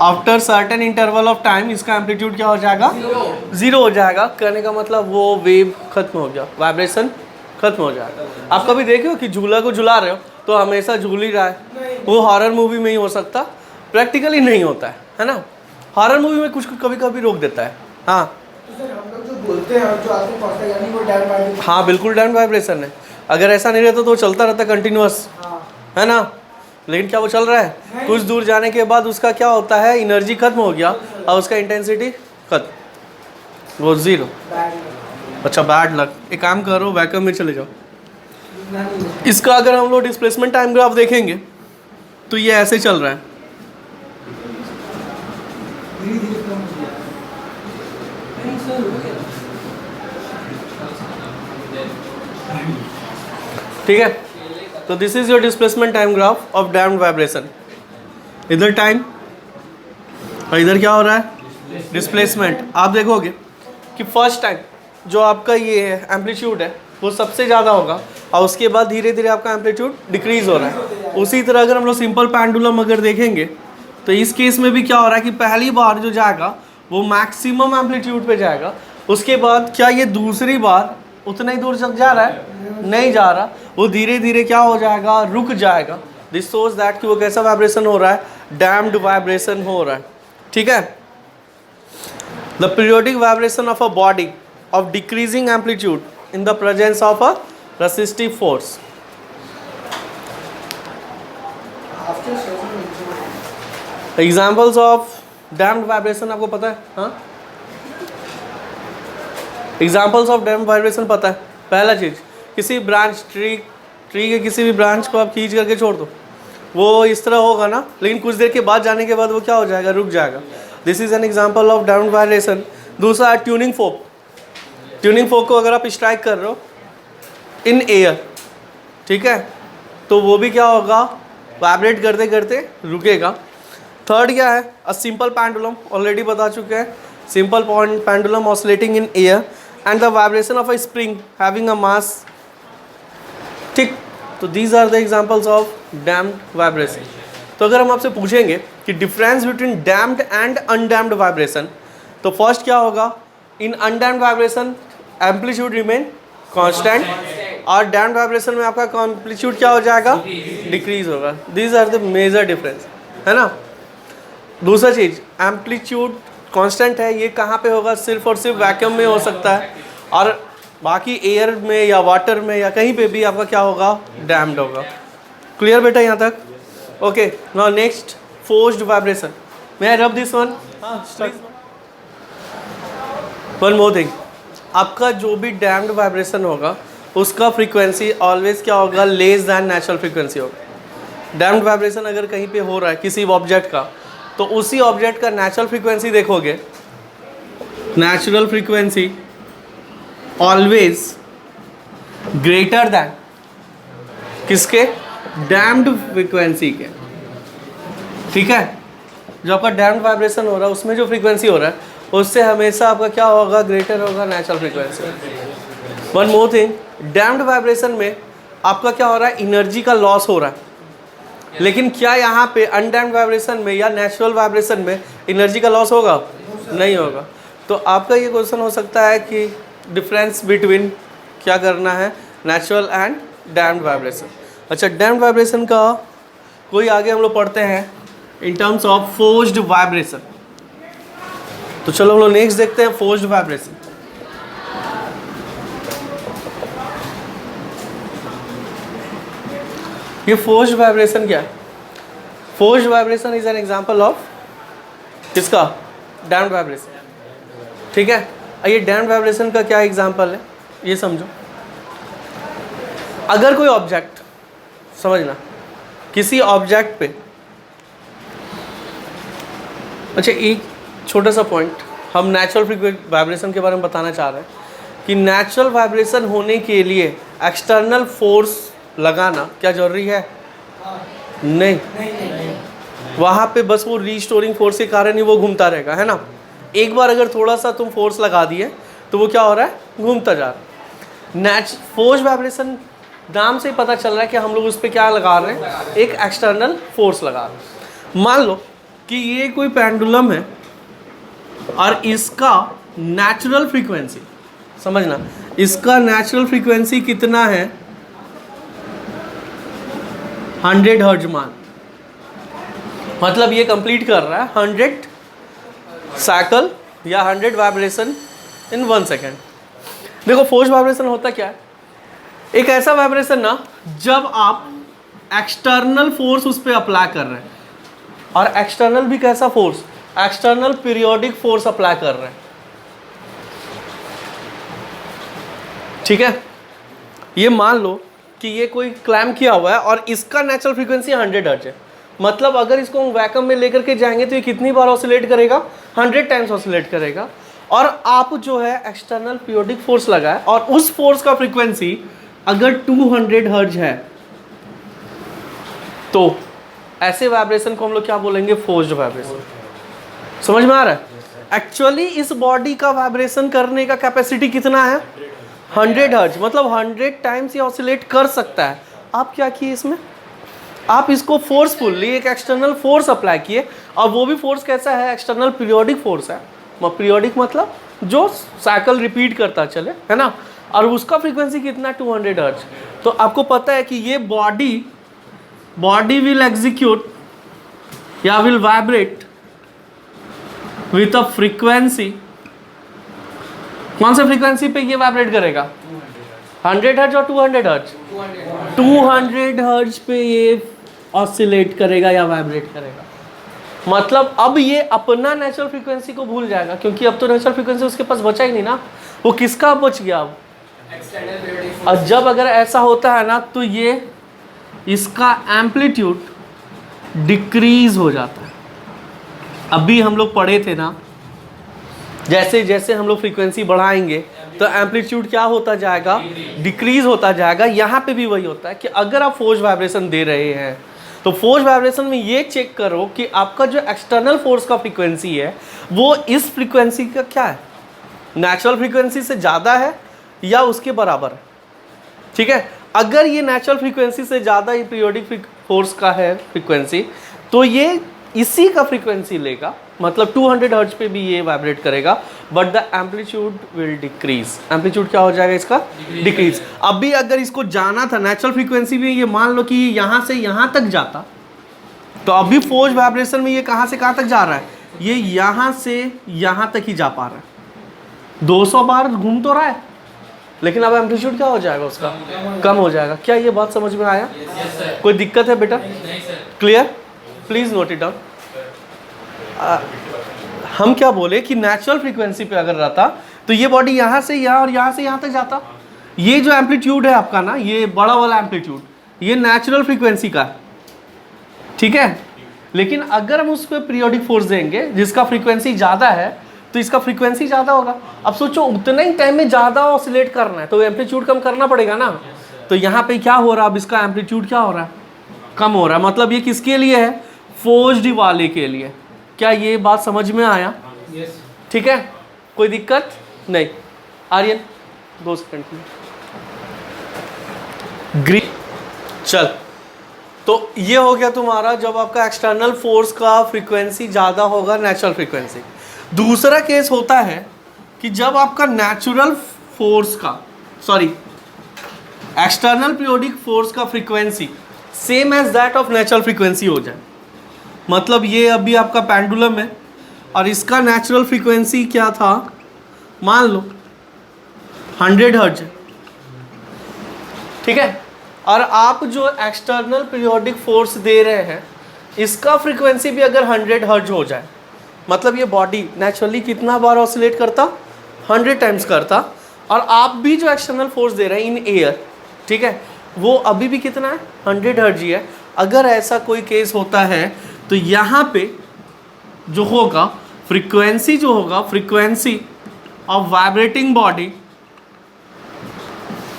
After certain interval of time इसका एम्पलीट्यूड क्या हो जाएगा, जीरो हो जाएगा। कहने का मतलब वो वेव खत्म हो गया, वाइब्रेशन खत्म हो जाएगा। आप कभी देखे हो कि झूला को झुला रहे हो तो हमेशा झूल ही रहा है, वो हॉरर मूवी में ही हो सकता, प्रैक्टिकली नहीं होता है ना। हॉरर मूवी में कुछ कभी कभी रोक देता है। हाँ हम लोग जो बोलते हैं जो आपको पता है यानी वो डैम्प्ड वाइब्रेशन। हाँ बिल्कुल डैम्प्ड वाइब्रेशन है। अगर ऐसा नहीं रहता तो चलता रहता कंटिन्यूअस, है ना। लेकिन क्या वो चल रहा है, कुछ दूर जाने के बाद उसका क्या होता है, एनर्जी खत्म हो गया और उसका इंटेंसिटी खत्म, वो जीरो। अच्छा बैड लक, एक काम करो वैक्यूम में चले जाओ। इसका अगर हम लोग डिस्प्लेसमेंट टाइम ग्राफ देखेंगे तो ये ऐसे चल रहा है। ठीक है, तो this is your displacement time graph of damped vibration. इधर टाइम और इधर क्या हो रहा है, डिस्प्लेसमेंट। आप देखोगे कि फर्स्ट टाइम जो आपका ये एम्पलीट्यूड है वो सबसे ज़्यादा होगा, और उसके बाद धीरे धीरे आपका एम्पलीट्यूड डिक्रीज हो रहा है। उसी तरह अगर हम लोग सिंपल पेंडुलम अगर देखेंगे तो इस केस में भी क्या हो रहा है कि पहली बार जो जाएगा वो मैक्सिमम एम्पलीट्यूड पे जाएगा, उसके बाद क्या ये दूसरी बार उतना ही दूर तक जा रहा है, नहीं जा रहा, वो धीरे धीरे क्या हो जाएगा, रुक जाएगा। दिस शोज दैट कि वो कैसा वाइब्रेशन हो रहा है, डैम्प्ड वाइब्रेशन हो रहा है। ठीक है, the periodic vibration of a body of decreasing amplitude in the presence of a resistive force. Examples of damped vibration आपको पता है, हाँ Examples of damped vibration पता है। पहला चीज़, किसी ब्रांच ट्री के किसी भी ब्रांच को आप खींच करके छोड़ दो, वो इस तरह होगा ना, लेकिन कुछ देर के बाद जाने के बाद वो क्या हो जाएगा, रुक जाएगा। This is an example of damped vibration। दूसरा ट्यूनिंग फोक। ट्यूनिंग फोक को अगर आप स्ट्राइक कर रहे हो इन एयर, ठीक है, तो वो भी क्या होगा, वाइब्रेट करते करते रुकेगा। थर्ड क्या है, अ सिंपल पेंडुलम, ऑलरेडी बता चुके हैं। Simple pendulum oscillating in air and the vibration of a spring having a mass. ठीक, तो these are the examples of damped vibration. तो अगर हम आपसे पूछेंगे कि difference between damped and undamped vibration, तो फर्स्ट क्या होगा, in undamped vibration amplitude remain constant और डैम्प्ड वाइब्रेशन में आपका एम्पलीट्यूड क्या हो जाएगा, डिक्रीज होगा। These are the major difference, है ना। दूसरा चीज़, एम्पलीट्यूड कांस्टेंट है, ये कहाँ पे होगा, सिर्फ और सिर्फ वैक्यूम में हो सकता है, और बाकी एयर में या वाटर में या कहीं पे भी आपका क्या होगा, डैम्प्ड होगा। क्लियर बेटा यहाँ तक? Okay, now next forced vibration. May I rub this one? One more thing, आपका जो भी डैम्प्ड वाइब्रेशन होगा उसका फ्रीक्वेंसी ऑलवेज क्या होगा, लेस दैन नेचुरल फ्रीक्वेंसी होगा। डैम्प्ड वाइब्रेशन अगर कहीं पे हो रहा है किसी ऑब्जेक्ट का, तो उसी ऑब्जेक्ट का नेचुरल फ्रीक्वेंसी देखोगे, natural frequency always greater than किसके, डैम्प्ड फ्रीक्वेंसी के। ठीक है, जो आपका डैम्प्ड वाइब्रेशन हो रहा है उसमें जो फ्रीक्वेंसी हो रहा है उससे हमेशा आपका क्या होगा, ग्रेटर होगा natural frequency. One more thing, damped vibration में आपका क्या हो रहा है, एनर्जी का लॉस हो रहा है, लेकिन क्या यहाँ पे अनडैम्प्ड वाइब्रेशन में या नेचुरल वाइब्रेशन में एनर्जी का लॉस होगा, नहीं होगा। तो आपका ये क्वेश्चन हो सकता है कि डिफरेंस बिटवीन क्या करना है, नेचुरल एंड डैम्प्ड वाइब्रेशन। अच्छा, डैम्प्ड वाइब्रेशन का कोई आगे हम लोग पढ़ते हैं in terms of forced vibration. तो चलो हम लोग नेक्स्ट देखते हैं फोर्स्ड वाइब्रेशन। ये फोर्स्ड वाइब्रेशन क्या है? Forced vibration is an example of किसका, डैम्प्ड वाइब्रेशन। ठीक है, ये डैम्प्ड वाइब्रेशन का क्या एग्जांपल है ये समझो। अगर कोई ऑब्जेक्ट, समझना, किसी ऑब्जेक्ट पे, अच्छा एक छोटा सा पॉइंट, हम नेचुरल वाइब्रेशन के बारे में बताना चाह रहे हैं कि नेचुरल वाइब्रेशन होने के लिए एक्सटर्नल फोर्स लगाना क्या जरूरी है? नहीं, वहाँ पे बस वो रीस्टोरिंग फोर्स के कारण ही वो घूमता रहेगा, है ना। एक बार अगर थोड़ा सा तुम फोर्स लगा दिए तो वो क्या हो रहा है, घूमता जा रहा है। फोर्स वाइब्रेशन नाम से ही पता चल रहा है कि हम लोग उस पर क्या लगा रहे हैं, एक एक्सटर्नल फोर्स लगा रहे हैं। मान लो कि ये कोई पेंडुलम है और इसका नेचुरल फ्रीक्वेंसी, समझना, इसका नेचुरल फ्रीक्वेंसी कितना है, 100 हर्ट्ज मान, मतलब ये कंप्लीट कर रहा है 100 साइकिल या 100 वाइब्रेशन इन 1 सेकेंड। देखो फोर्स वाइब्रेशन होता क्या है, एक ऐसा वाइब्रेशन ना जब आप एक्सटर्नल फोर्स उस पर अप्लाई कर रहे हैं, और एक्सटर्नल भी कैसा force, external periodic force apply कर रहे हैं। ठीक है, ये मान लो कि ये कोई क्लैम्प किया हुआ है और इसका नेचुरल फ्रीक्वेंसी 100 हर्ट्ज है, मतलब अगर इसको हम वैक्यूम में लेकर के जाएंगे तो ये कितनी बार ऑसिलेट करेगा, 100 टाइम्स ऑसिलेट करेगा। और आप जो है एक्सटर्नल पीरियोडिक फोर्स लगाए और उस फोर्स का फ्रीक्वेंसी अगर 200 हर्ट्ज है, तो ऐसे वाइब्रेशन को हम लोग क्या बोलेंगे, फोर्स्ड वाइब्रेशन। समझ में आ रहा है? एक्चुअली इस बॉडी का वाइब्रेशन करने का कैपेसिटी कितना है, 100 हर्ट्ज, मतलब 100 टाइम्स ये ऑसिलेट कर सकता है। आप क्या किए इसमें, आप इसको फोर्सफुली एक एक्सटर्नल फोर्स अप्लाई किए, और वो भी फोर्स कैसा है, एक्सटर्नल पीरियोडिक फोर्स है। पीरियोडिक मतलब जो साइकिल रिपीट करता चले, है ना, और उसका फ्रीक्वेंसी कितना, 200 हर्ट्ज। तो आपको पता है कि ये बॉडी विल एग्जीक्यूट या will vibrate with a frequency, कौन सा फ्रीक्वेंसी पे ये वाइब्रेट करेगा, 100 हर्ट्ज और 200 हर्ट्ज, 200 हर्ट्ज पे ये ऑसिलेट करेगा या वाइब्रेट करेगा। मतलब अब ये अपना नेचुरल फ्रीक्वेंसी को भूल जाएगा, क्योंकि अब तो नेचुरल फ्रीक्वेंसी उसके पास बचा ही नहीं ना, वो किसका बच गया अब। और जब अगर ऐसा होता है ना, तो ये इसका एम्पलीट्यूड डिक्रीज हो जाता है। अभी हम लोग पढ़े थे ना, जैसे जैसे हम लोग फ्रीक्वेंसी बढ़ाएंगे तो एम्पलीट्यूड क्या होता जाएगा, डिक्रीज होता जाएगा। यहाँ पे भी वही होता है कि अगर आप फोर्स वाइब्रेशन दे रहे हैं तो फोर्स वाइब्रेशन में ये चेक करो कि आपका जो एक्सटर्नल फोर्स का फ्रीक्वेंसी है वो इस फ्रीक्वेंसी का क्या है, नेचुरल फ्रीक्वेंसी से ज़्यादा है या उसके बराबर है। ठीक है, अगर ये नेचुरल फ्रीक्वेंसी से ज़्यादा ही पीरियोडिक फोर्स का है फ्रीक्वेंसी, तो ये इसी का फ्रीक्वेंसी लेगा मतलब 200 हर्ट्ज पे भी ये वाइब्रेट करेगा, but the amplitude will decrease. Amplitude क्या हो जाएगा इसका? डिक्रीज। अभी अगर इसको जाना था नेचुरल फ्रीक्वेंसी में, ये मान लो कि ये यहाँ से यहाँ तक जाता, तो अभी फोर्स वाइब्रेशन में ये कहाँ से कहाँ तक जा रहा है? ये यहाँ से यहाँ तक ही जा पा रहा है, 200 बार घूम तो रहा है, लेकिन अब एम्पलीट्यूड क्या हो जाएगा उसका? कम हो जाएगा। क्या ये बात समझ में आया? कोई दिक्कत है बेटा? Clear? Please note it down. हम क्या बोले कि नेचुरल फ्रीक्वेंसी पे अगर रहता तो ये बॉडी यहाँ से यहाँ और यहाँ से यहाँ तक जाता। ये जो एम्पलीट्यूड है आपका ना, ये बड़ा वाला एम्पलीट्यूड, ये नेचुरल फ्रीक्वेंसी का है, ठीक है। लेकिन अगर हम उस पर पीरियोडिक फोर्स देंगे जिसका फ्रीक्वेंसी ज़्यादा है, तो इसका फ्रीक्वेंसी ज़्यादा होगा। अब सोचो उतने ही टाइम में ज़्यादा ऑसिलेट करना है तो एम्पलीट्यूड कम करना पड़ेगा ना। तो यहाँ पे क्या हो रहा है? अब इसका एम्पलीट्यूड क्या हो रहा है? कम हो रहा है। मतलब ये किसके लिए है? फोर्स्ड वाले के लिए। क्या ये बात समझ में आया? ठीक है, कोई दिक्कत नहीं। Aryan 2 second green. चल, तो ये हो गया तुम्हारा जब आपका एक्सटर्नल फोर्स का फ्रीक्वेंसी ज़्यादा होगा नेचुरल फ्रीक्वेंसी। दूसरा केस होता है कि जब आपका नेचुरल फोर्स का एक्सटर्नल पीरियोडिक फोर्स का frequency same as that of natural frequency हो जाए। मतलब ये अभी आपका पेंडुलम है और इसका नेचुरल फ्रीक्वेंसी क्या था? मान लो 100 हर्ट्ज है, ठीक है। और आप जो एक्सटर्नल पीरियोडिक फोर्स दे रहे हैं इसका फ्रीक्वेंसी भी अगर 100 हर्ट्ज हो जाए, मतलब ये बॉडी नेचुरली कितना बार ऑसिलेट करता? 100 टाइम्स करता। और आप भी जो एक्सटर्नल फोर्स दे रहे हैं इन एयर, ठीक है, वो अभी भी कितना है? 100 हर्ट्ज ही है। अगर ऐसा कोई केस होता है तो यहाँ पे जो होगा frequency frequency of vibrating body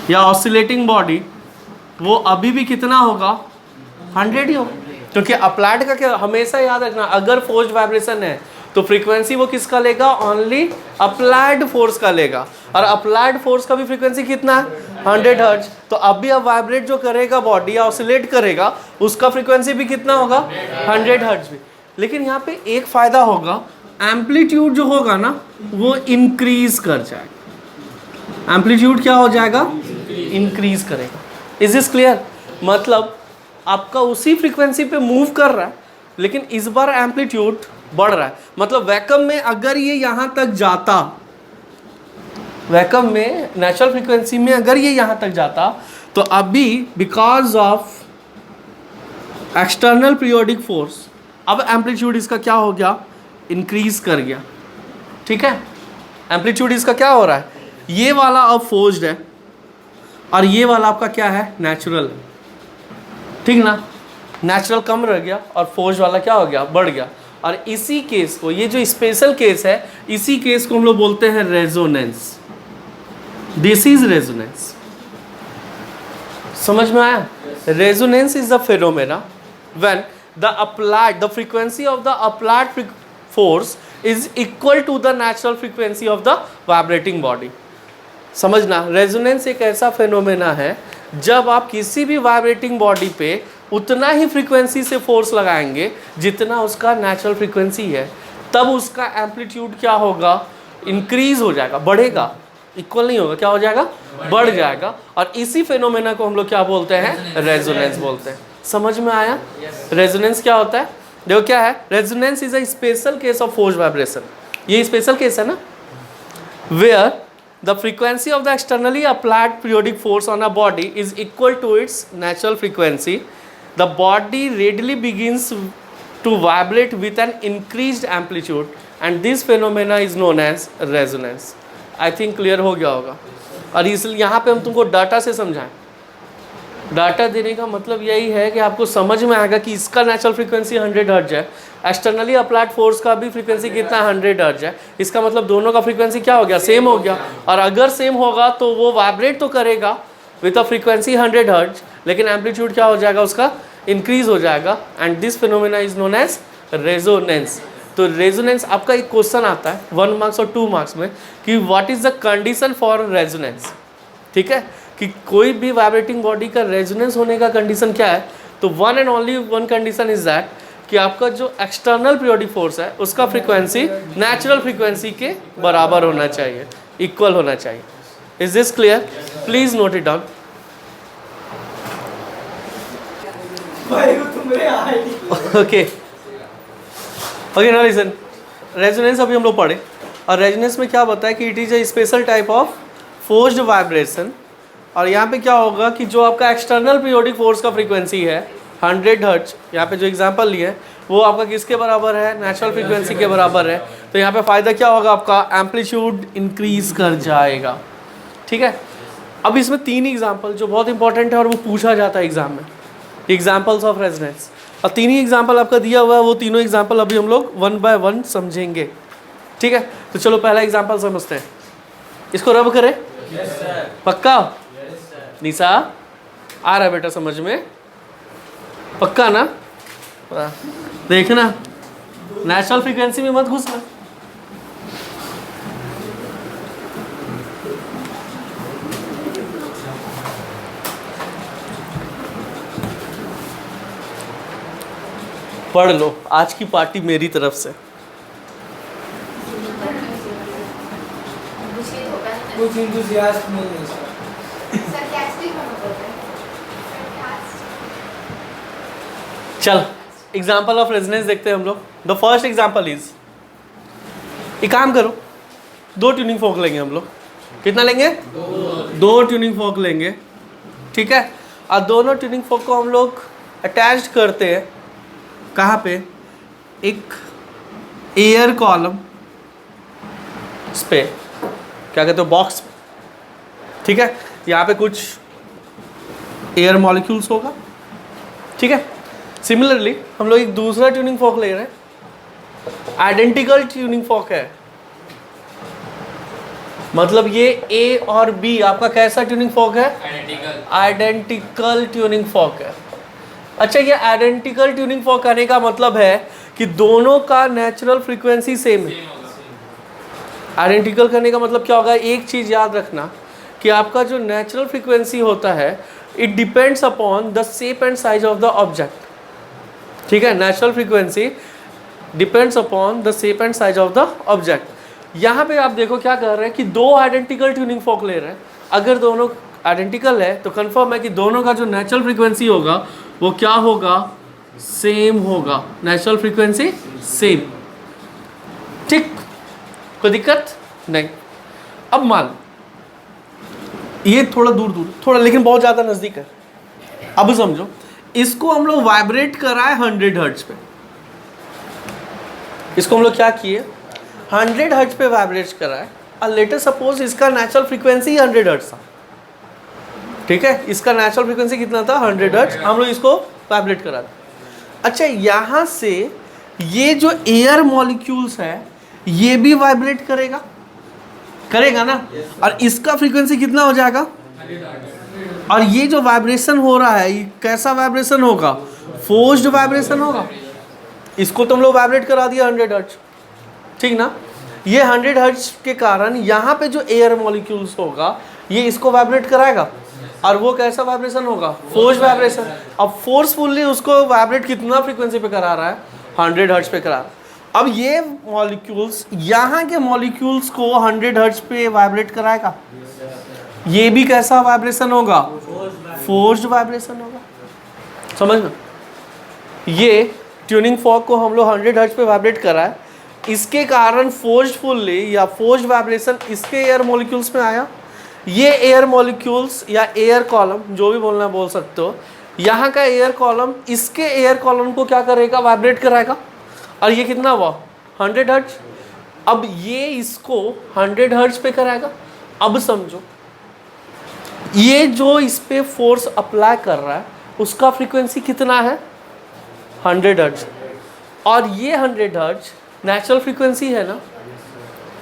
या ऑसिलेटिंग बॉडी, वो अभी भी कितना होगा? 100 ही होगा। क्योंकि अप्लाइड का क्या हमेशा याद रखना, अगर फोर्स्ड वाइब्रेशन है तो फ्रीक्वेंसी वो किसका लेगा? ओनली अप्लाइड फोर्स का लेगा। और अप्लाइड फोर्स का भी फ्रीक्वेंसी कितना है? 100 हर्ट्ज। तो अभी अब वाइब्रेट जो करेगा बॉडी या ऑसिलेट करेगा उसका फ्रीक्वेंसी भी कितना होगा? 100 हर्ट्ज भी। लेकिन यहाँ पे एक फ़ायदा होगा, एम्पलीट्यूड जो होगा ना वो इंक्रीज कर जाएगा। एम्पलीट्यूड क्या हो जाएगा? इंक्रीज करेगा। Is this clear? मतलब आपका उसी फ्रीक्वेंसी पे मूव कर रहा है लेकिन इस बार एम्पलीट्यूड बढ़ रहा है। मतलब वैक्यूम में अगर ये यहाँ तक जाता, वैक्यूम में नेचुरल फ्रीक्वेंसी में अगर ये यहाँ तक जाता, तो अभी because of external periodic force अब एम्पलीट्यूड इसका क्या हो गया? इंक्रीज कर गया, ठीक है। एम्पलीट्यूड इसका क्या हो रहा है? ये वाला अब फोर्स्ड है और ये वाला आपका क्या है? नेचुरल, ठीक ना। नेचुरल कम रह गया और फोर्स वाला क्या हो गया? बढ़ गया। और इसी केस को, ये जो स्पेशल केस है, इसी केस को हम लोग बोलते हैं रेजोनेंस। This is resonance. समझ में आया? Resonance is the phenomena when the frequency of the applied force is equal to the natural frequency of the vibrating body। समझना, रेजोनेंस एक ऐसा फेनोमेना है जब आप किसी भी वाइब्रेटिंग बॉडी पे उतना ही फ्रीक्वेंसी से फोर्स लगाएंगे जितना उसका नेचुरल फ्रीक्वेंसी है, तब उसका एम्पलीट्यूड क्या होगा? इंक्रीज हो जाएगा, बढ़ेगा। इक्वल नहीं होगा, क्या हो जाएगा? बढ़ जाएगा। और इसी फेनोमेना को हम लोग क्या बोलते हैं? रेजोनेंस बोलते हैं। समझ में आया? रेजोनेंस क्या होता है? देखो क्या है, resonance is a special case of force vibration. ये स्पेशल केस है ना, where the frequency of the externally applied periodic force on a body is equal to its natural frequency. The body readily begins to vibrate with an increased amplitude and this phenomena is known as resonance. I think clear हो गया होगा। और इसलिए यहाँ पे हम तुमको डाटा से समझाएं। डाटा देने का मतलब यही है कि आपको समझ में आएगा कि इसका नेचुरल फ्रीक्वेंसी 100 हर्ट्ज है, एक्सटर्नली अप्लाइड फोर्स का भी फ्रीक्वेंसी कितना 100 हर्ट्ज है। इसका मतलब दोनों का फ्रीक्वेंसी क्या हो गया? सेम हो गया। और अगर सेम होगा तो वो वाइब्रेट तो करेगा विथ अ फ्रीक्वेंसी 100 हर्ट्ज, लेकिन एम्पलीट्यूड क्या हो जाएगा? उसका इंक्रीज हो जाएगा। And this phenomena is known as resonance. तो रेजोनेंस आपका एक क्वेश्चन आता है 1 मार्क्स और 2 मार्क्स में कि what is the condition for resonance, ठीक है, कि कोई भी वाइब्रेटिंग बॉडी का रेजोनेंस होने का कंडीशन क्या है। तो one and only one condition is that कि आपका जो एक्सटर्नल पीरियोडिक फोर्स है उसका फ्रीक्वेंसी नेचुरल फ्रीक्वेंसी के बराबर होना चाहिए, इक्वल होना चाहिए। Is this clear? Please note it down. भाई वो तुम्हारे आए okay okay, now listen. Resonance अभी हम लोग पढ़े, और रेजोनेंस में क्या बताया कि it is a special type of forced vibration. और यहाँ पे क्या होगा कि जो आपका एक्सटर्नल पीरियोडिक फोर्स का फ्रीक्वेंसी है 100 हर्ट्ज, यहाँ पे जो एग्जांपल लिए है वो आपका किसके बराबर है? नेचुरल फ्रीक्वेंसी के बराबर है। तो यहाँ पे फ़ायदा क्या होगा? आपका एम्पलीट्यूड इंक्रीज कर जाएगा। ठीक है, अब इसमें 3 एग्जाम्पल जो बहुत इंपॉर्टेंट है और वो पूछा जाता है एग्जाम में, एग्जाम्पल्स ऑफ रेजोनेंस। और 3 ही एग्जाम्पल आपका दिया हुआ है, वो तीनों एग्जाम्पल अभी हम लोग 1 बाय 1 समझेंगे। ठीक है, तो चलो पहला एग्जाम्पल समझते हैं। इसको रब करें? पक्का? निशा आ रहा है बेटा समझ में? पक्का ना? देखना नेचुरल फ्रीक्वेंसी में मत घुसना। पढ़ लो, आज की पार्टी मेरी तरफ से। कुछ इंथुसियास्ट नहीं है इसका। चल एग्जाम्पल ऑफ रेजोनेंस देखते हैं हम लोग। द फर्स्ट एग्जाम्पल इज, एक काम करो, 2 ट्यूनिंग फोक लेंगे हम लोग। कितना लेंगे? 2 ट्यूनिंग फोक लेंगे। ठीक है, और दोनों ट्यूनिंग फोक को हम लोग अटैच करते हैं कहाँ पे? एक एयर कॉलम पे, क्या कहते हो, बॉक्स। ठीक है, यहाँ पे कुछ एयर मॉलिक्यूल्स होगा। ठीक है, सिमिलरली हम लोग एक दूसरा ट्यूनिंग फॉक ले रहे हैं, आइडेंटिकल ट्यूनिंग फॉक है। मतलब ये ए और बी आपका कैसा ट्यूनिंग फॉक है? आइडेंटिकल ट्यूनिंग फॉक है। अच्छा, ये आइडेंटिकल ट्यूनिंग फॉक करने का मतलब है कि दोनों का नेचुरल फ्रीक्वेंसी सेम है। आइडेंटिकल करने का मतलब क्या होगा? एक चीज़ याद रखना कि आपका जो नेचुरल फ्रीक्वेंसी होता है it depends upon the shape and size of the object. ठीक है, natural frequency depends upon the shape and size of the object. यहाँ पे आप देखो क्या कर रहे हैं कि 2 आइडेंटिकल ट्यूनिंग फॉक ले रहे हैं। अगर दोनों आइडेंटिकल है तो कंफर्म है कि दोनों का जो नेचुरल फ्रीक्वेंसी होगा वो क्या होगा? सेम होगा, नेचुरल फ्रीक्वेंसी सेम। ठीक, कोई दिक्कत नहीं। अब मान ये थोड़ा दूर दूर, थोड़ा लेकिन बहुत ज़्यादा नज़दीक है। अब समझो, इसको हम लोग वाइब्रेट कराए 100 हर्ट्ज पे। इसको हम लोग क्या किए? 100 हर्ट्ज पे वाइब्रेट कराए, और लेटर सपोज इसका नेचुरल फ्रीक्वेंसी 100 हर्ट्ज था। ठीक है, इसका नेचुरल फ्रीक्वेंसी कितना था? 100 हर्ट्ज। हम लोग इसको वाइब्रेट करा दें। अच्छा, यहाँ से ये जो एयर मॉलिक्यूल्स है ये भी वाइब्रेट करेगा, करेगा ना? और इसका फ्रीक्वेंसी कितना हो जाएगा? और ये जो वाइब्रेशन हो रहा है ये कैसा वाइब्रेशन होगा? फोर्स्ड वाइब्रेशन होगा। इसको तो हम लोग वाइब्रेट करा दिया 100 हर्ट्ज। ठीक ना? ये 100 हर्ट्ज के कारण यहाँ पे जो एयर मॉलिक्यूल्स होगा ये इसको वाइब्रेट कराएगा, और वो कैसा वाइब्रेशन होगा? Forced vibration. अब फोर्सफुली उसको वाइब्रेट कितना फ्रीक्वेंसी पे करा रहा है? 100 हर्ट्ज पे करा रहा है। अब ये मॉलिक्यूल्स यहाँ के मॉलिक्यूल्स को 100 हर्ट्ज पे वाइब्रेट कराएगा। ये भी कैसा वाइब्रेशन होगा? फोर्स्ड वाइब्रेशन होगा। समझना, ये ट्यूनिंग फॉक को हम लोग 100 हर्ट्ज पे वाइब्रेट कराए, इसके कारण फोर्सफुली या फोर्स्ड वाइब्रेशन इसके एयर मॉलिक्यूल्स में आया। ये एयर मॉलिक्यूल्स या एयर कॉलम, जो भी बोलना बोल सकते हो, यहाँ का एयर कॉलम इसके एयर कॉलम को क्या करेगा? वाइब्रेट कराएगा। और ये कितना हुआ? 100 हर्ट्ज। अब ये इसको 100 हर्ट्ज पे कराएगा। अब समझो, ये जो इस पे फोर्स अप्लाई कर रहा है उसका फ्रीक्वेंसी कितना है? 100 हर्ट्ज। और ये 100 हर्ट्ज नेचुरल फ्रीक्वेंसी है ना?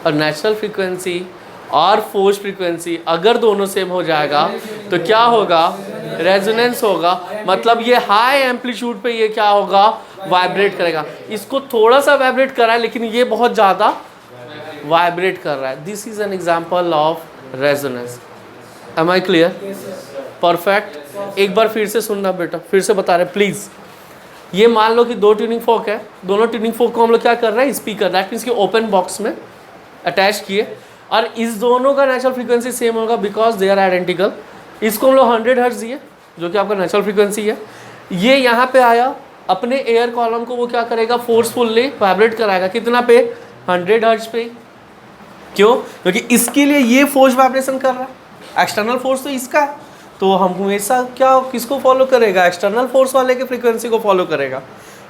और नेचुरल फ्रीक्वेंसी और फोर्स फ्रीक्वेंसी अगर दोनों सेम हो जाएगा तो क्या होगा? रेजोनेंस होगा। मतलब ये हाई एम्पलीट्यूड पे ये क्या होगा? वाइब्रेट करेगा। इसको थोड़ा सा वाइब्रेट कर रहा है लेकिन ये बहुत ज़्यादा वाइब्रेट कर रहा है। This is an example of resonance. Am I clear? Perfect. एक बार फिर से सुनना बेटा, फिर से बता रहे प्लीज़। ये मान लो कि दो ट्यूनिंग फोक है, दोनों ट्यूनिंग फोक को हम लोग क्या कर रहे हैं, स्पीकर, दैट मीन्स कि ओपन बॉक्स में अटैच किए, और इस दोनों का नेचुरल फ्रीक्वेंसी सेम होगा बिकॉज दे आर आइडेंटिकल। इसको हम लोग 100 हर्ट्ज दिए जो कि आपका नेचुरल फ्रीक्वेंसी है। ये यहाँ पे आया, अपने एयर कॉलम को वो क्या करेगा, फोर्सफुल्ली वाइब्रेट कराएगा, कितना पे, 100 हर्ट्ज पे। क्यों? क्योंकि इसके लिए ये फोर्स वाइब्रेशन कर रहा है, एक्सटर्नल फोर्स तो इसका है, तो हम हमेशा क्या किसको फॉलो करेगा, एक्सटर्नल फोर्स वाले के फ्रीक्वेंसी को फॉलो करेगा।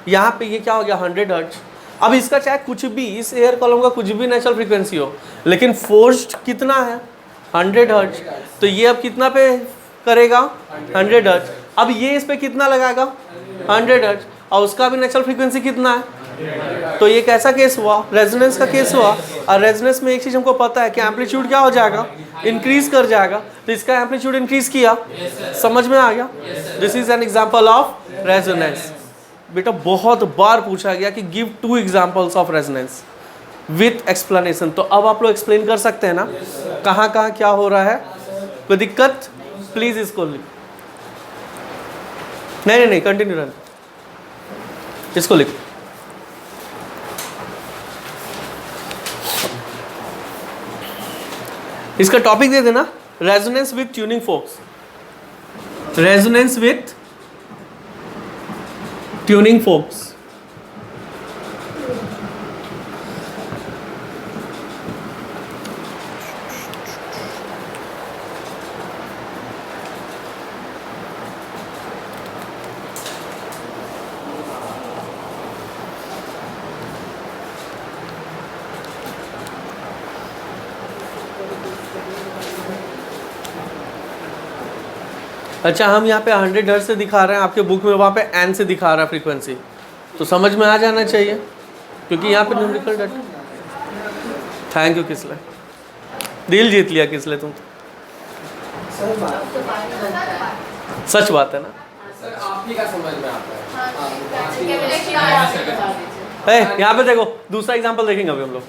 यहाँ पे ये क्या हो गया, 100 हर्ट्ज। अब इसका चाहे कुछ भी, इस एयर कॉलम का कुछ भी नेचुरल फ्रीक्वेंसी हो, लेकिन फोर्स्ड कितना है, 100 हर्ट्ज, तो ये अब कितना पे करेगा, 100 हर्ट्ज। अब ये इस पे कितना लगाएगा, 100 हर्ट्ज, और उसका भी नेचुरल फ्रीक्वेंसी कितना है, तो ये कैसा केस हुआ, रेजोनेंस का केस हुआ। और रेजोनेंस में एक चीज़ हमको पता है कि एम्पलीट्यूड क्या हो जाएगा, इंक्रीज कर जाएगा, तो इसका एम्पलीट्यूड इंक्रीज किया, समझ में आ गया। This is an example of resonance. बेटा बहुत बार पूछा गया कि give 2 examples of resonance with explanation, तो अब आप लोग एक्सप्लेन कर सकते हैं ना कहाँ कहाँ क्या हो रहा है। कोई दिक्कत, प्लीज इसको लिख, नहीं कंटिन्यू रन, इसको लिख। इसका टॉपिक दे देना, resonance with tuning forks, resonance with tuning forks. अच्छा, हम यहाँ पे 100 हर्ट्ज से दिखा रहे हैं, आपके बुक में वहाँ पे एन से दिखा रहा है फ्रीक्वेंसी, तो समझ में आ जाना चाहिए क्योंकि यहाँ पे न्यूमेरिकल डाटा। थैंक यू किसले, दिल जीत लिया किसले तुम, सच बात है ना। सर आप ही का समझ में आता है। यहाँ पे देखो दूसरा एग्जांपल देखेंगे अभी हम लोग।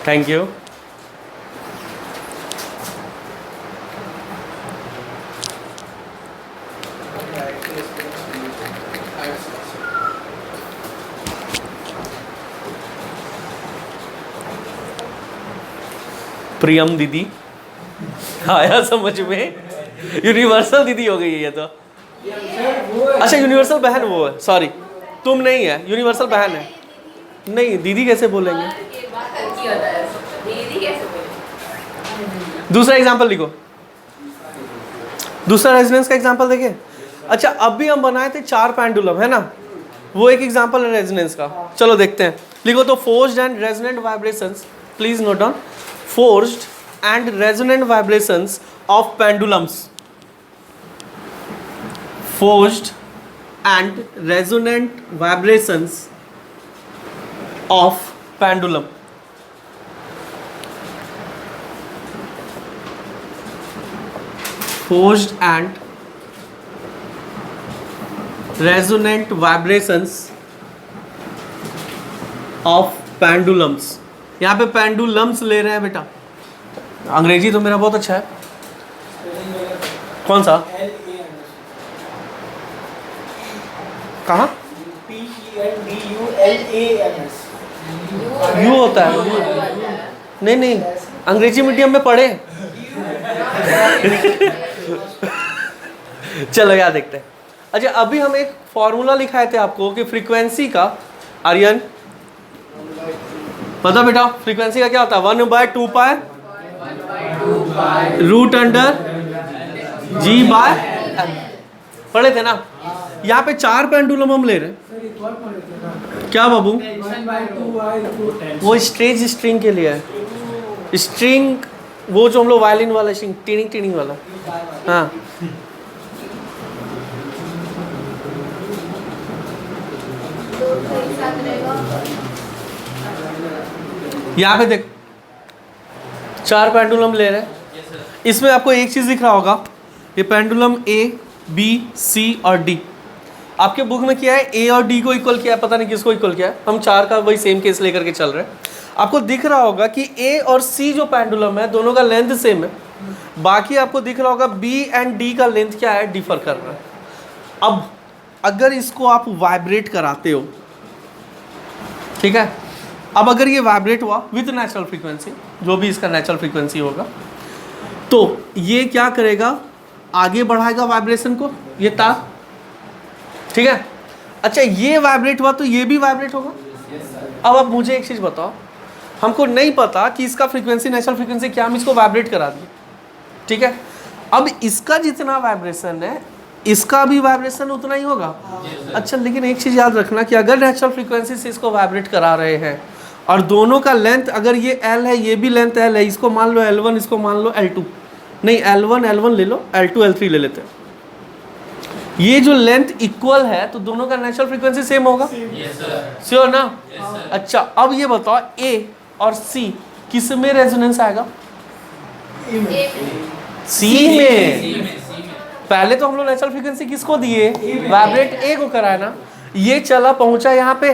Thank you. प्रियम दीदी आया समझ में, यूनिवर्सल दीदी हो गई है ये तो। अच्छा यूनिवर्सल बहन वो है, सॉरी तुम नहीं है, यूनिवर्सल बहन है। नहीं दीदी कैसे बोलेंगे, दूसरा एग्जांपल लिखो, दूसरा रेजोनेंस का एग्जांपल देखिए। अच्छा अभी हम बनाए थे 4 पेंडुलम है ना, वो एक एग्जांपल है रेजोनेंस का। चलो देखते हैं, लिखो तो forced and resonant vibrations, please note down, forced and resonant vibrations of pendulums, forced and resonant vibrations of pendulum, forced and resonant vibrations of pendulums। यहाँ पे पेंडुलम्स ले रहे हैं बेटा, अंग्रेजी तो मेरा बहुत अच्छा है। कौन सा, कहाँ, यू होता है, नहीं अंग्रेजी मीडियम में पढ़े। चलो याद देखते हैं। अच्छा अभी हम एक फॉर्मूला लिखाए थे आपको कि फ्रीक्वेंसी का, आर्यन पता बेटा फ्रीक्वेंसी का क्या होता है, 1/2π रूट अंडर G बाय, पढ़े थे ना। यहाँ पे 4 पेंडुलम हम ले रहे हैं, क्या बाबू, वो स्ट्रेच स्ट्रिंग के लिए है, स्ट्रिंग वो जो हम लोग वायलिन वाला स्ट्रिंग टीनिंग वाला, हाँ यहाँ पे देख 4 पेंडुलम ले रहे हैं। इसमें आपको एक चीज़ दिख रहा होगा, ये पेंडुलम A, B, C और D। आपके बुक में क्या है, A और D को इक्वल किया है, पता नहीं किसको इक्वल किया है, हम 4 का वही सेम केस लेकर के चल रहे हैं। आपको दिख रहा होगा कि ए और सी जो पेंडुलम है दोनों का लेंथ सेम है, बाकी आपको दिख रहा होगा बी एंड डी का लेंथ क्या है, डिफर कर रहा है। अब अगर इसको आप वाइब्रेट कराते हो, ठीक है, अब अगर ये वाइब्रेट हुआ विद नेचुरल फ्रीक्वेंसी, जो भी इसका नेचुरल फ्रीक्वेंसी होगा, तो ये क्या करेगा, आगे बढ़ाएगा वाइब्रेशन को, ये तार, ठीक है। अच्छा, ये वाइब्रेट हुआ तो ये भी वाइब्रेट होगा। अब आप मुझे एक चीज़ बताओ, हमको नहीं पता कि इसका फ्रीक्वेंसी नेचुरल फ्रीक्वेंसी क्या, हम इसको वाइब्रेट करा दिए, ठीक है। अब इसका जितना वाइब्रेशन है इसका भी वाइब्रेशन उतना ही होगा। अच्छा, लेकिन एक चीज़ याद रखना कि अगर नेचुरल फ्रीक्वेंसी से इसको वाइब्रेट करा रहे हैं और दोनों का लेंथ, अगर ये L है ये भी लेंथ L है, इसको मान लो L1, इसको मान लो L2, नहीं L1 ले लो, L2 L3 ले लेते हैं, ये जो लेंथ इक्वल है तो दोनों का नेचुरल फ्रीक्वेंसी सेम होगा, श्योर ना। अच्छा, अब ये बताओ A और C किस में रेजोनेंस आएगा, C में। पहले तो हम लोग नेचुरल फ्रीक्वेंसी किसको दिए, वाइब्रेट ए को कराया ना, ये चला पहुंचा यहाँ पे।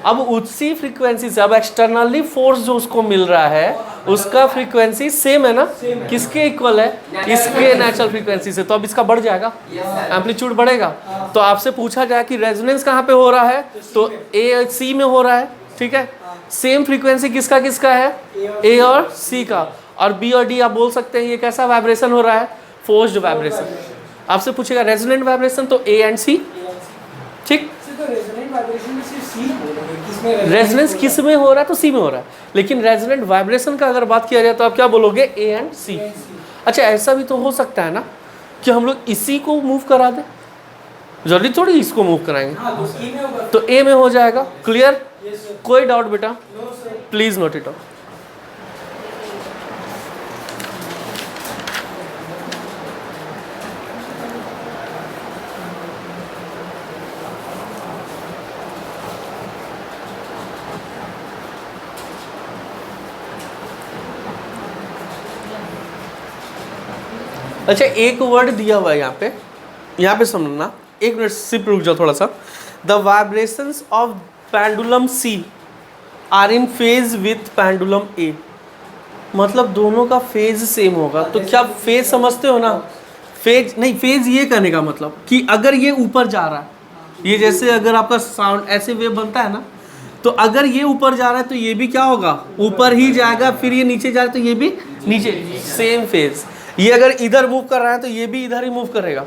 अब उसी फ्रीक्वेंसी से अब एक्सटर्नली फोर्स जो उसको मिल रहा है उसका फ्रीक्वेंसी सेम है ना, किसके इक्वल है, इसके नेचुरल फ्रीक्वेंसी से, तो अब इसका बढ़ जाएगा, एम्पलीट्यूड बढ़ेगा। तो आपसे पूछा जाए कि रेजोनेंस कहाँ पे हो रहा है, तो ए सी में हो रहा है, ठीक है। सेम फ्रीक्वेंसी किसका किसका है, ए और सी का, और बी और डी आप बोल सकते हैं ये कैसा वाइब्रेशन हो रहा है, फोर्स्ड वाइब्रेशन। आपसे पूछेगा रेजोनेंट वाइब्रेशन, तो ए एंड सी, ठीक। रेजोनेंस किस में हो रहा है, तो सी में हो रहा है, लेकिन रेजोनेंट वाइब्रेशन का अगर बात किया जाए तो आप क्या बोलोगे, ए एंड सी। अच्छा, ऐसा भी तो हो सकता है ना कि हम लोग इसी को मूव करा दें, जल्दी थोड़ी इसको मूव कराएंगे, तो ए में हो जाएगा। क्लियर, कोई डाउट बेटा, प्लीज नोट इट आउट। अच्छा, एक वर्ड दिया हुआ है यहाँ पे समझना, एक मिनट सिर्फ रुक जाओ थोड़ा सा। The vibrations of pendulum C are in phase with pendulum A, मतलब दोनों का फेज सेम होगा। तो क्या फेज समझते हो ना, फेज नहीं, फेज ये करने का मतलब कि अगर ये ऊपर जा रहा है, ये जैसे अगर आपका साउंड ऐसे वेव बनता है ना, तो अगर ये ऊपर जा रहा है तो ये भी क्या होगा, ऊपर ही जाएगा, फिर ये नीचे जा रहा है तो ये भी नीचे, सेम फेज। ये अगर इधर मूव कर रहा है तो ये भी इधर ही मूव करेगा,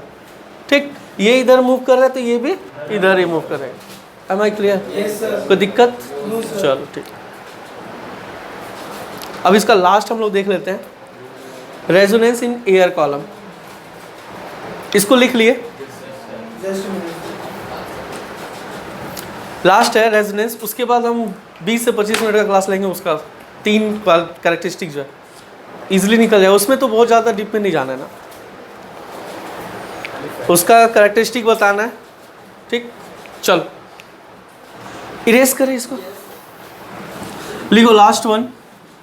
ठीक। ये इधर मूव कर रहा है तो ये भी इधर ही मूव करेगा। Am I clear? कोई दिक्कत? चलो ठीक। अब इसका लास्ट हम लोग देख लेते हैं, रेजोनेंस इन एयर कॉलम। इसको लिख लिए, लास्ट है रेजोनेंस। उसके बाद हम 20 से 25 मिनट का क्लास लेंगे, उसका 3 कैरेक्टरिस्टिक जो है इजीली निकल जाए, उसमें तो बहुत ज़्यादा डीप में नहीं जाना है ना, उसका कैरेक्टरिस्टिक बताना है, ठीक। चल इरेज करें इसको, लिखो last one,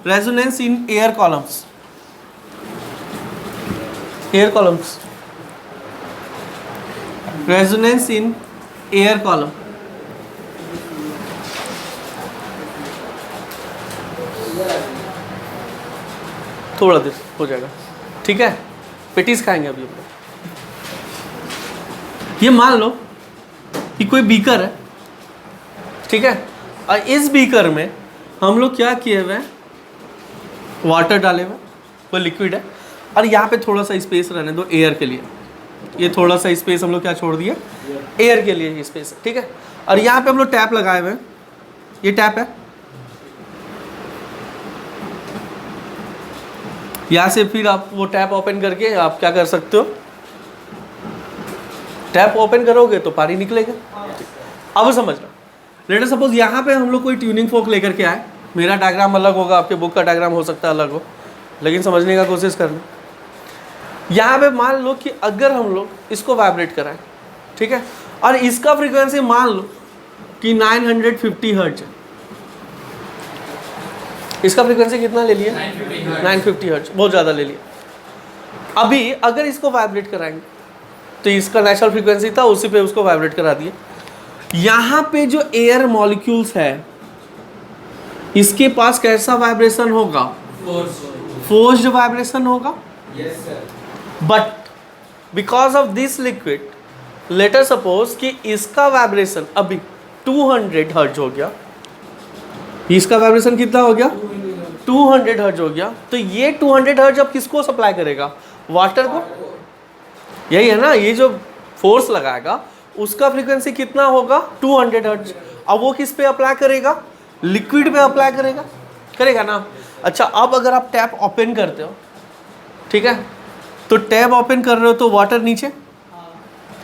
resonance in air columns. Air columns, resonance in air column. थोड़ा देर हो जाएगा, ठीक है। पेटीज खाएंगे अभी हम लोग। ये मान लो कि कोई बीकर है, ठीक है, और इस बीकर में हम लोग क्या किए हुए हैं, वाटर डाले हुए, कोई लिक्विड है, और यहाँ पे थोड़ा सा स्पेस रहने दो एयर के लिए। ये थोड़ा सा स्पेस हम लोग क्या छोड़ दिए, एयर के लिए ये स्पेस है, ठीक है। और यहाँ पे हम लोग टैप लगाए हुए हैं, ये टैप है, यहाँ से फिर आप वो टैप ओपन करके आप क्या कर सकते हो, टैप ओपन करोगे तो पानी निकलेगा। अब समझना, लेट सपोज यहाँ पे हम लोग कोई ट्यूनिंग फोक लेकर के आए, मेरा डायग्राम अलग होगा, आपके बुक का डायग्राम हो सकता है अलग हो, लेकिन समझने का कोशिश करना। यहाँ पे मान लो कि अगर हम लोग इसको वाइब्रेट कराएं, ठीक है, और इसका फ्रीक्वेंसी मान लो कि 950 हर्ट्ज है, इसका फ्रीक्वेंसी कितना ले लिया, 950 हर्ट्ज, बहुत ज़्यादा ले लिया। अभी अगर इसको वाइब्रेट कराएंगे तो इसका नेचुरल फ्रीक्वेंसी था, उसी पे उसको वाइब्रेट करा दिए। यहाँ पे जो एयर मॉलिक्यूल्स है इसके पास कैसा वाइब्रेशन होगा? फोर्स। फोर्स्ड वाइब्रेशन होगा. Yes sir. But because of this liquid, later suppose कि इसका वाइब्रेशन अभी 200 हर्ट्ज हो गया, इसका वाइब्रेशन कितना हो गया? 200 हर्ट्ज हो गया. तो ये 200 हर्ट्ज अब किसको सप्लाई करेगा? वाटर को. यही है ना, ये जो फोर्स लगाएगा उसका फ्रीक्वेंसी कितना होगा? 200 हर्ट्ज. अब वो किस पे अप्लाई करेगा? लिक्विड पे अप्लाई करेगा. करेगा ना. अच्छा, अब अगर आप टैप ओपन करते हो, ठीक है, तो टैप ओपन कर रहे हो तो वाटर नीचे,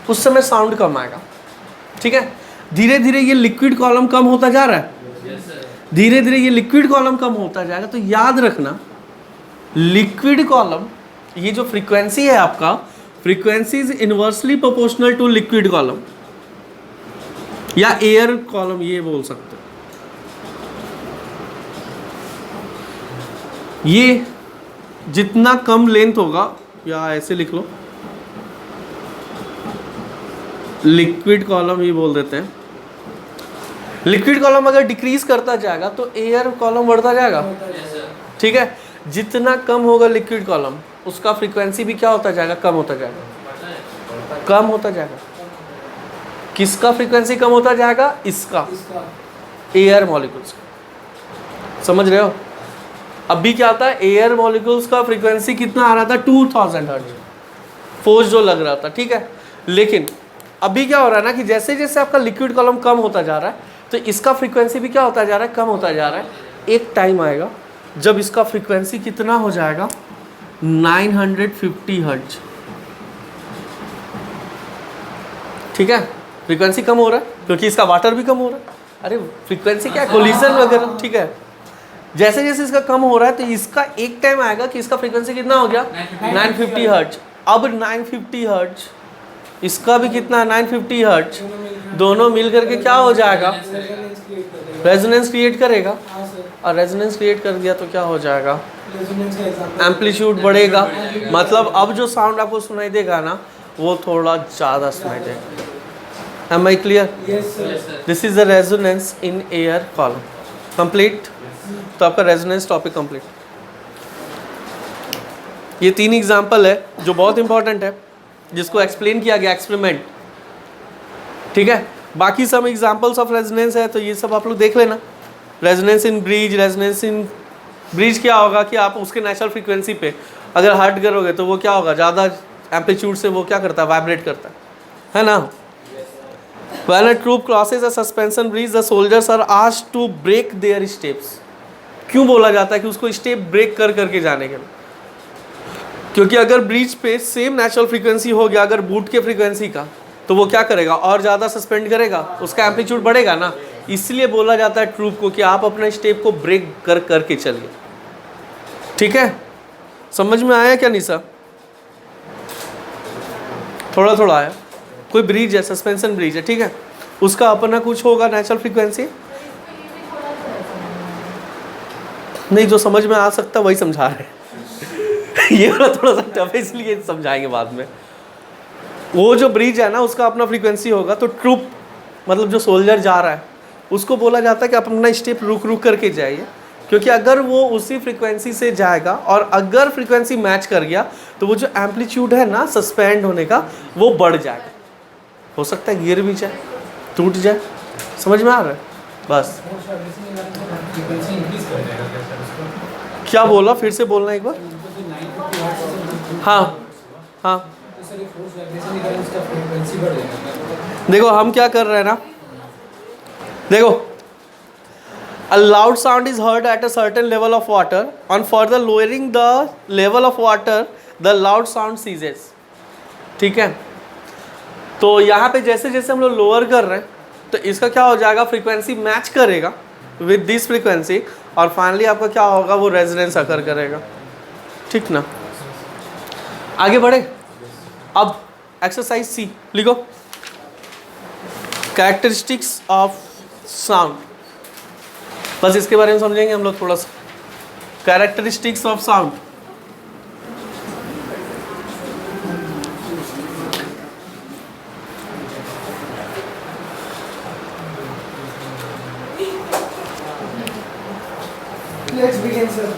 उस समय साउंड कम आएगा. ठीक है. धीरे धीरे ये लिक्विड कॉलम कम होता जा रहा है. Yes sir. धीरे धीरे ये लिक्विड कॉलम कम होता जाएगा. तो याद रखना, लिक्विड कॉलम, ये जो फ्रीक्वेंसी है आपका, frequency is inversely proportional to liquid column या एयर कॉलम, ये बोल सकते हो. ये जितना कम लेंथ होगा, या ऐसे लिख लो, लिक्विड कॉलम ही बोल देते हैं. लिक्विड कॉलम अगर डिक्रीज करता जाएगा तो एयर कॉलम बढ़ता जाएगा. Yes sir. ठीक है. जितना कम होगा लिक्विड कॉलम, उसका फ्रीक्वेंसी भी क्या होता जाएगा? कम होता जाएगा. कम होता जाएगा. किसका फ्रीक्वेंसी कम होता जाएगा? इसका, एयर मॉलिक्यूल्स का. समझ रहे हो? अभी क्या था, एयर मॉलिक्यूल्स का फ्रीक्वेंसी कितना आ रहा था? 2000 हर्ट्ज फोर्स जो लग रहा था. ठीक है. लेकिन अभी क्या हो रहा है ना कि जैसे जैसे आपका लिक्विड कॉलम कम होता जा रहा है, तो इसका फ्रीक्वेंसी भी क्या होता जा रहा है? कम होता जा रहा है. एक टाइम आएगा जब इसका फ्रीक्वेंसी कितना हो जाएगा? 950 हर्ट्ज. ठीक है. फ्रीक्वेंसी कम हो रहा है क्योंकि इसका वाटर भी कम हो रहा है. अरे फ्रीक्वेंसी क्या है? कोलिजन वगैरह. ठीक है. जैसे जैसे इसका कम हो रहा है तो इसका एक टाइम आएगा कि इसका फ्रीक्वेंसी कितना हो गया? 950 हर्ट्ज. अब 950 हर्ट्ज, इसका भी कितना? 950 हर्ट्ज. दोनों मिल करके क्या हो जाएगा? रेजोनेंस क्रिएट करेगा. और रेजोनेंस क्रिएट कर दिया तो क्या हो जाएगा? एम्पलीट्यूड बढ़ेगा. मतलब अब जो साउंड आपको सुनाई देगा ना, वो थोड़ा ज़्यादा सुनाई देगा. Am I clear? Yes sir. This is the resonance in air column. Complete. तो आपका रेजोनेंस टॉपिक कंप्लीट. ये 3 एग्जाम्पल है जो बहुत इंपॉर्टेंट है, जिसको एक्सप्लेन किया गया एक्सपेरिमेंट. ठीक है. बाकी सब एग्जांपल्स ऑफ रेजोनेंस है तो ये सब आप लोग देख लेना. Resonance in bridge. Resonance in bridge क्या होगा कि आप उसके नेचुरल फ्रीक्वेंसी पे अगर हर्ट करोगे तो वो क्या होगा? ज़्यादा एम्पलीट्यूड से वो क्या करता है? वाइब्रेट करता है ना. When a troop crosses a suspension bridge, the soldiers are asked to break their steps. क्यों बोला जाता है कि उसको स्टेप ब्रेक कर करके जाने के लिए? क्योंकि अगर ब्रिज पे सेम नेचुरल फ्रीक्वेंसी हो गया अगर बूट के फ्रीक्वेंसी का, तो वो क्या करेगा? और ज़्यादा सस्पेंड करेगा, उसका एम्पलीट्यूड बढ़ेगा ना. इसलिए बोला जाता है ट्रूप को कि आप अपना स्टेप को ब्रेक कर करके चलिए. ठीक है. समझ में आया क्या निशा? थोड़ा थोड़ा आया. कोई ब्रिज है, सस्पेंशन ब्रिज है, ठीक है, उसका अपना कुछ होगा नेचुरल फ्रीक्वेंसी. नहीं, जो समझ में आ सकता वही समझा रहे हैं. ये वाला थोड़ा सा टफ है इसलिए समझाएंगे बाद में. वो जो ब्रिज है ना उसका अपना फ्रीक्वेंसी होगा. तो ट्रूप मतलब जो सोल्जर जा रहा है उसको बोला जाता है कि आप अपना स्टेप रुक रुक करके जाइए, क्योंकि अगर वो उसी फ्रीक्वेंसी से जाएगा और अगर फ्रीक्वेंसी मैच कर गया तो वो जो एम्पलीट्यूड है ना सस्पेंड होने का वो बढ़ जाएगा. हो सकता है गिर भी जाए, टूट जाए. समझ में आ रहा है? बस. क्या बोला? फिर से बोलना एक बार. हाँ हाँ. देखो हम क्या कर रहे हैं ना, देखो, a loud sound is heard at a certain level of water. On further lowering the level of water, the loud sound ceases. ठीक है. तो यहाँ पे जैसे जैसे हम लोग लोअर कर रहे हैं तो इसका क्या हो जाएगा? फ्रीक्वेंसी मैच करेगा विद दिस फ्रीक्वेंसी और फाइनली आपका क्या होगा? वो रेजोनेंस अकर करेगा. ठीक ना. आगे बढ़े. अब एक्सरसाइज सी लिखो. Characteristics of sound. बस इसके बारे में समझेंगे हम लोग थोड़ा सा. Characteristics of sound. Let's begin sir.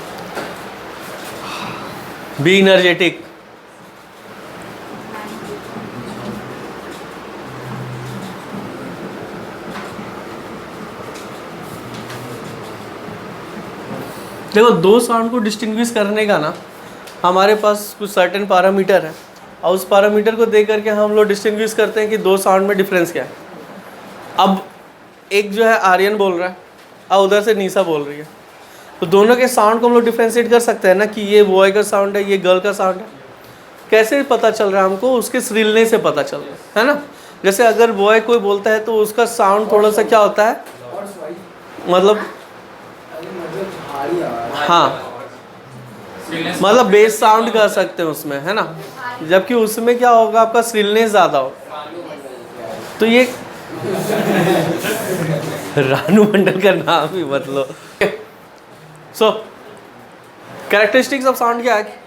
Be energetic. देखो दो साउंड को डिस्टिंग्विश करने का ना हमारे पास कुछ सर्टेन पैरामीटर है और उस पैरामीटर को देख करके हम लोग डिस्टिंग्विश करते हैं कि दो साउंड में डिफरेंस क्या है। अब एक जो है आर्यन बोल रहा है और उधर से निशा बोल रही है, तो दोनों के साउंड को हम लोग डिफ्रेंशिएट कर सकते हैं ना कि ये बॉय का साउंड है, ये गर्ल का साउंड है। कैसे पता चल रहा है हमको? उसके श्रीलने से पता चल रहा है ना। जैसे अगर बॉय कोई बोलता है तो उसका साउंड थोड़ा सा क्या होता है, मतलब हाँ मतलब बेस साउंड कर सकते हैं उसमें, है ना। जबकि उसमें क्या होगा, आपका श्रीलनेस ज़्यादा होगा। तो ये रानू मंडल का नाम ही मतलब। सो कैरेक्टरिस्टिक्स ऑफ साउंड क्या है?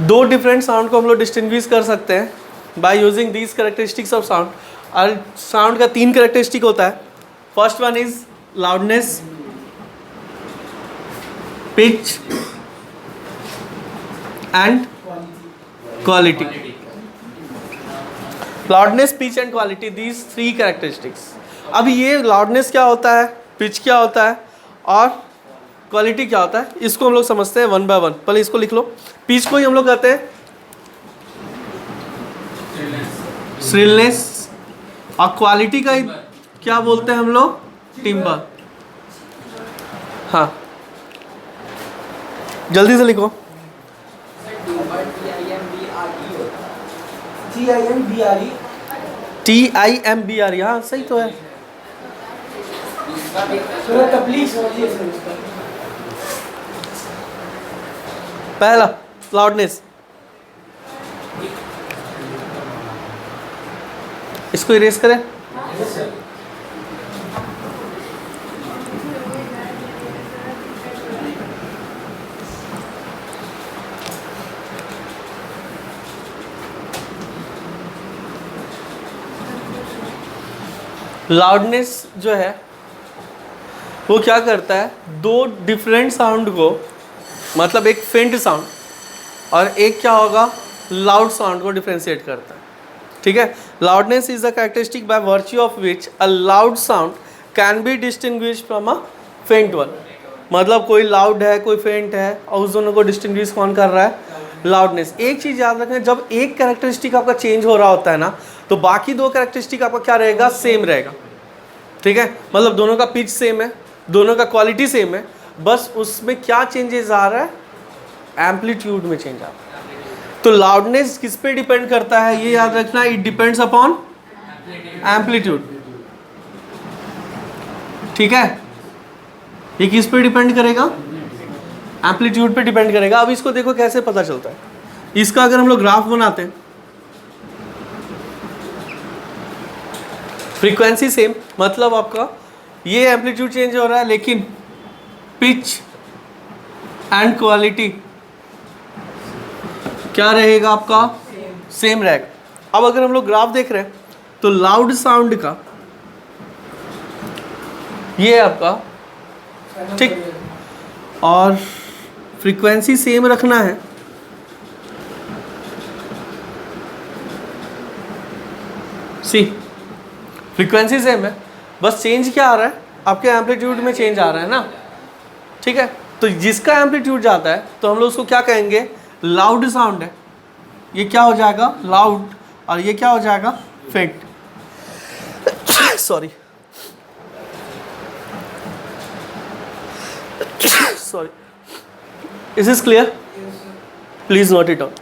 दो डिफरेंट साउंड को हम लोग डिस्टिंग्विश कर सकते हैं by using these characteristics of sound. और साउंड का तीन कैरेक्टरिस्टिक होता है। First one is loudness, pitch and quality. Loudness, pitch and quality, these three characteristics. अब ये लाउडनेस क्या होता है, पिच क्या होता है और क्वालिटी क्या होता है, इसको हम लोग समझते हैं वन बाय वन। पहले इसको लिख लो। पिच को ही हम लोग कहते हैं श्रिलनेस और क्वालिटी का ही क्या बोलते हैं हम लोग, टिम्बर। हाँ जल्दी से लिखो। TIMBRE, हाँ सही तो है। पहला लाउडनेस, इसको इरेज करें। लाउडनेस जो है वो क्या करता है, दो डिफरेंट साउंड को, मतलब एक फेंट साउंड और एक क्या होगा लाउड साउंड को डिफरेंशिएट करता है। ठीक है। Loudness is the characteristic by virtue of which a loud sound can be distinguished from अ फेंट वन। मतलब कोई लाउड है कोई फेंट है और उस दोनों को डिस्टिंग्विश कौन कर रहा है, लाउडनेस। एक चीज़ याद रखें, जब एक कैरेक्टरिस्टिक आपका चेंज हो रहा होता है ना, तो बाकी दो कैरेक्टरिस्टिक आपका क्या रहेगा, सेम रहेगा। ठीक है। मतलब दोनों का पिच सेम है, दोनों का क्वालिटी सेम है, बस उसमें क्या चेंजेस आ रहा है, एम्पलीट्यूड में चेंज आ रहा है। तो लाउडनेस किस पे डिपेंड करता है, ये याद रखना, इट डिपेंड्स अपॉन एम्पलीट्यूड। ठीक है। ये किस पे डिपेंड करेगा, एम्पलीट्यूड पे डिपेंड करेगा। अब इसको देखो कैसे पता चलता है। इसका अगर हम लोग ग्राफ बनाते हैं, फ्रीक्वेंसी सेम, मतलब आपका ये एम्पलीट्यूड चेंज हो रहा है लेकिन पिच एंड क्वालिटी क्या रहेगा आपका, सेम रहेगा। अब अगर हम लोग ग्राफ देख रहे हैं तो लाउड साउंड का ये आपका, ठीक, और फ्रीक्वेंसी सेम रखना है, सी फ्रीक्वेंसी सेम है, बस चेंज क्या आ रहा है, आपके एम्पलीट्यूड में चेंज आ रहा है ना। ठीक है। तो जिसका एम्पलीट्यूड जाता है तो हम लोग उसको क्या कहेंगे, लाउड साउंड है। ये क्या हो जाएगा, लाउड, और ये क्या हो जाएगा, फेंट। Sorry sorry, is this clear? Please note it down.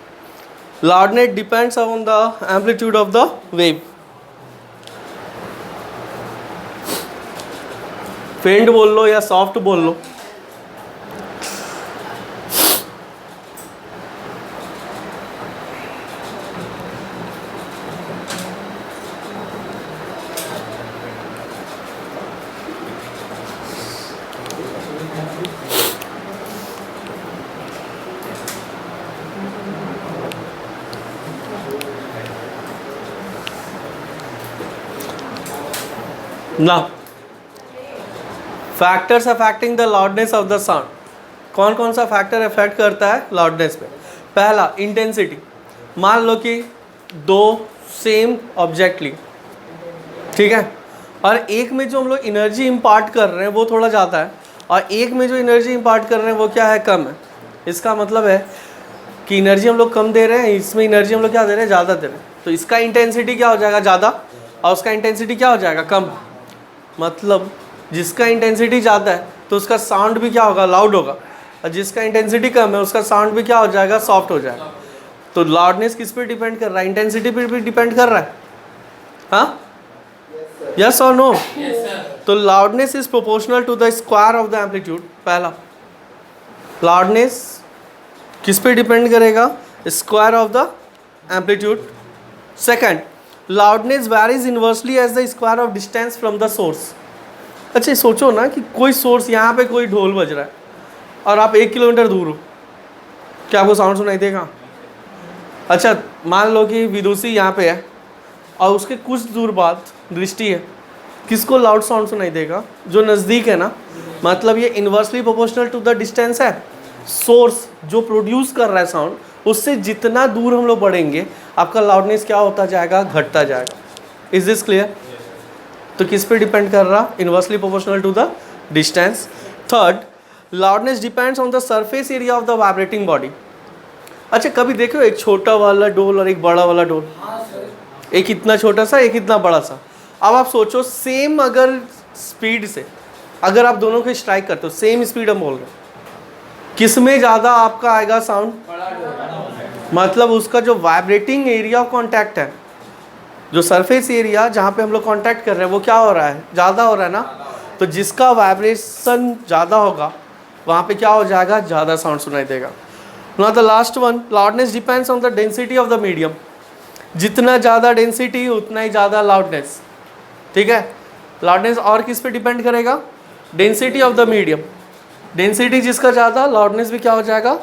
Loudness depends on the amplitude of the wave. फेंट बोल लो या सॉफ्ट बोल लो, ना factors affecting the loudness of the sound. कौन कौन सा फैक्टर अफेक्ट करता है लाउडनेस पे? पहला इंटेंसिटी। मान लो कि दो सेम ऑब्जेक्ट ली, ठीक है, और एक में जो हम लोग एनर्जी इम्पार्ट कर रहे हैं वो थोड़ा ज़्यादा है, और एक में जो एनर्जी इम्पार्ट कर रहे हैं वो क्या है, कम है। इसका मतलब है कि एनर्जी हम लोग कम दे रहे हैं, इसमें एनर्जी हम लोग क्या दे रहे हैं, ज़्यादा दे रहे हैं। तो इसका इंटेंसिटी क्या हो जाएगा, ज़्यादा, और उसका इंटेंसिटी क्या हो जाएगा, कम। मतलब जिसका इंटेंसिटी ज़्यादा है तो उसका साउंड भी क्या होगा, लाउड होगा, और जिसका इंटेंसिटी कम है उसका साउंड भी क्या हो जाएगा, सॉफ्ट हो जाएगा। तो लाउडनेस किस पे डिपेंड कर रहा है, इंटेंसिटी पे भी डिपेंड कर रहा है। हाँ, यस और नो? तो loudness is proportional to the square of the amplitude. पहला, लाउडनेस किस पे डिपेंड करेगा, square of the amplitude. Second, loudness varies inversely as the square of distance from the source. अच्छा सोचो ना कि कोई सोर्स, यहाँ पे कोई ढोल बज रहा है और आप 1 किलोमीटर दूर हो, क्या आपको साउंड सुनाई देगा? अच्छा मान लो कि विदुषी यहाँ पे है और उसके कुछ दूर बाद दृष्टि है, किसको लाउड साउंड सुनाई देगा? जो नज़दीक है ना। मतलब ये inversely proportional to the distance है। सोर्स जो प्रोड्यूस कर रहा है साउंड, उससे जितना दूर हम लोग बढ़ेंगे आपका लाउडनेस क्या होता जाएगा, घटता जाएगा। Is this clear? तो किस पे डिपेंड कर रहा, inversely proportional to the distance. Third, loudness depends on the surface area of the vibrating body. अच्छा कभी देखो एक छोटा वाला डोल और एक बड़ा वाला डोल, एक इतना छोटा सा एक इतना बड़ा सा। अब आप सोचो सेम अगर स्पीड से अगर आप दोनों को स्ट्राइक करते हो, सेम स्पीड हम बोल रहे हैं, किस में ज़्यादा आपका आएगा साउंड? मतलब उसका जो वाइब्रेटिंग एरिया ऑफ कॉन्टैक्ट है, जो सरफेस एरिया जहाँ पे हम लोग कॉन्टैक्ट कर रहे हैं वो क्या हो रहा है, ज़्यादा हो रहा है ना। तो जिसका वाइब्रेशन ज़्यादा होगा वहाँ पे क्या हो जाएगा, ज़्यादा साउंड सुनाई देगा। Now the last one, loudness depends on the density of the medium. जितना ज़्यादा डेंसिटी उतना ही ज़्यादा लाउडनेस, ठीक है। लाउडनेस और किस पे डिपेंड करेगा, density of the medium. Density जिसका ज़्यादा, लाउडनेस भी क्या हो जाएगा,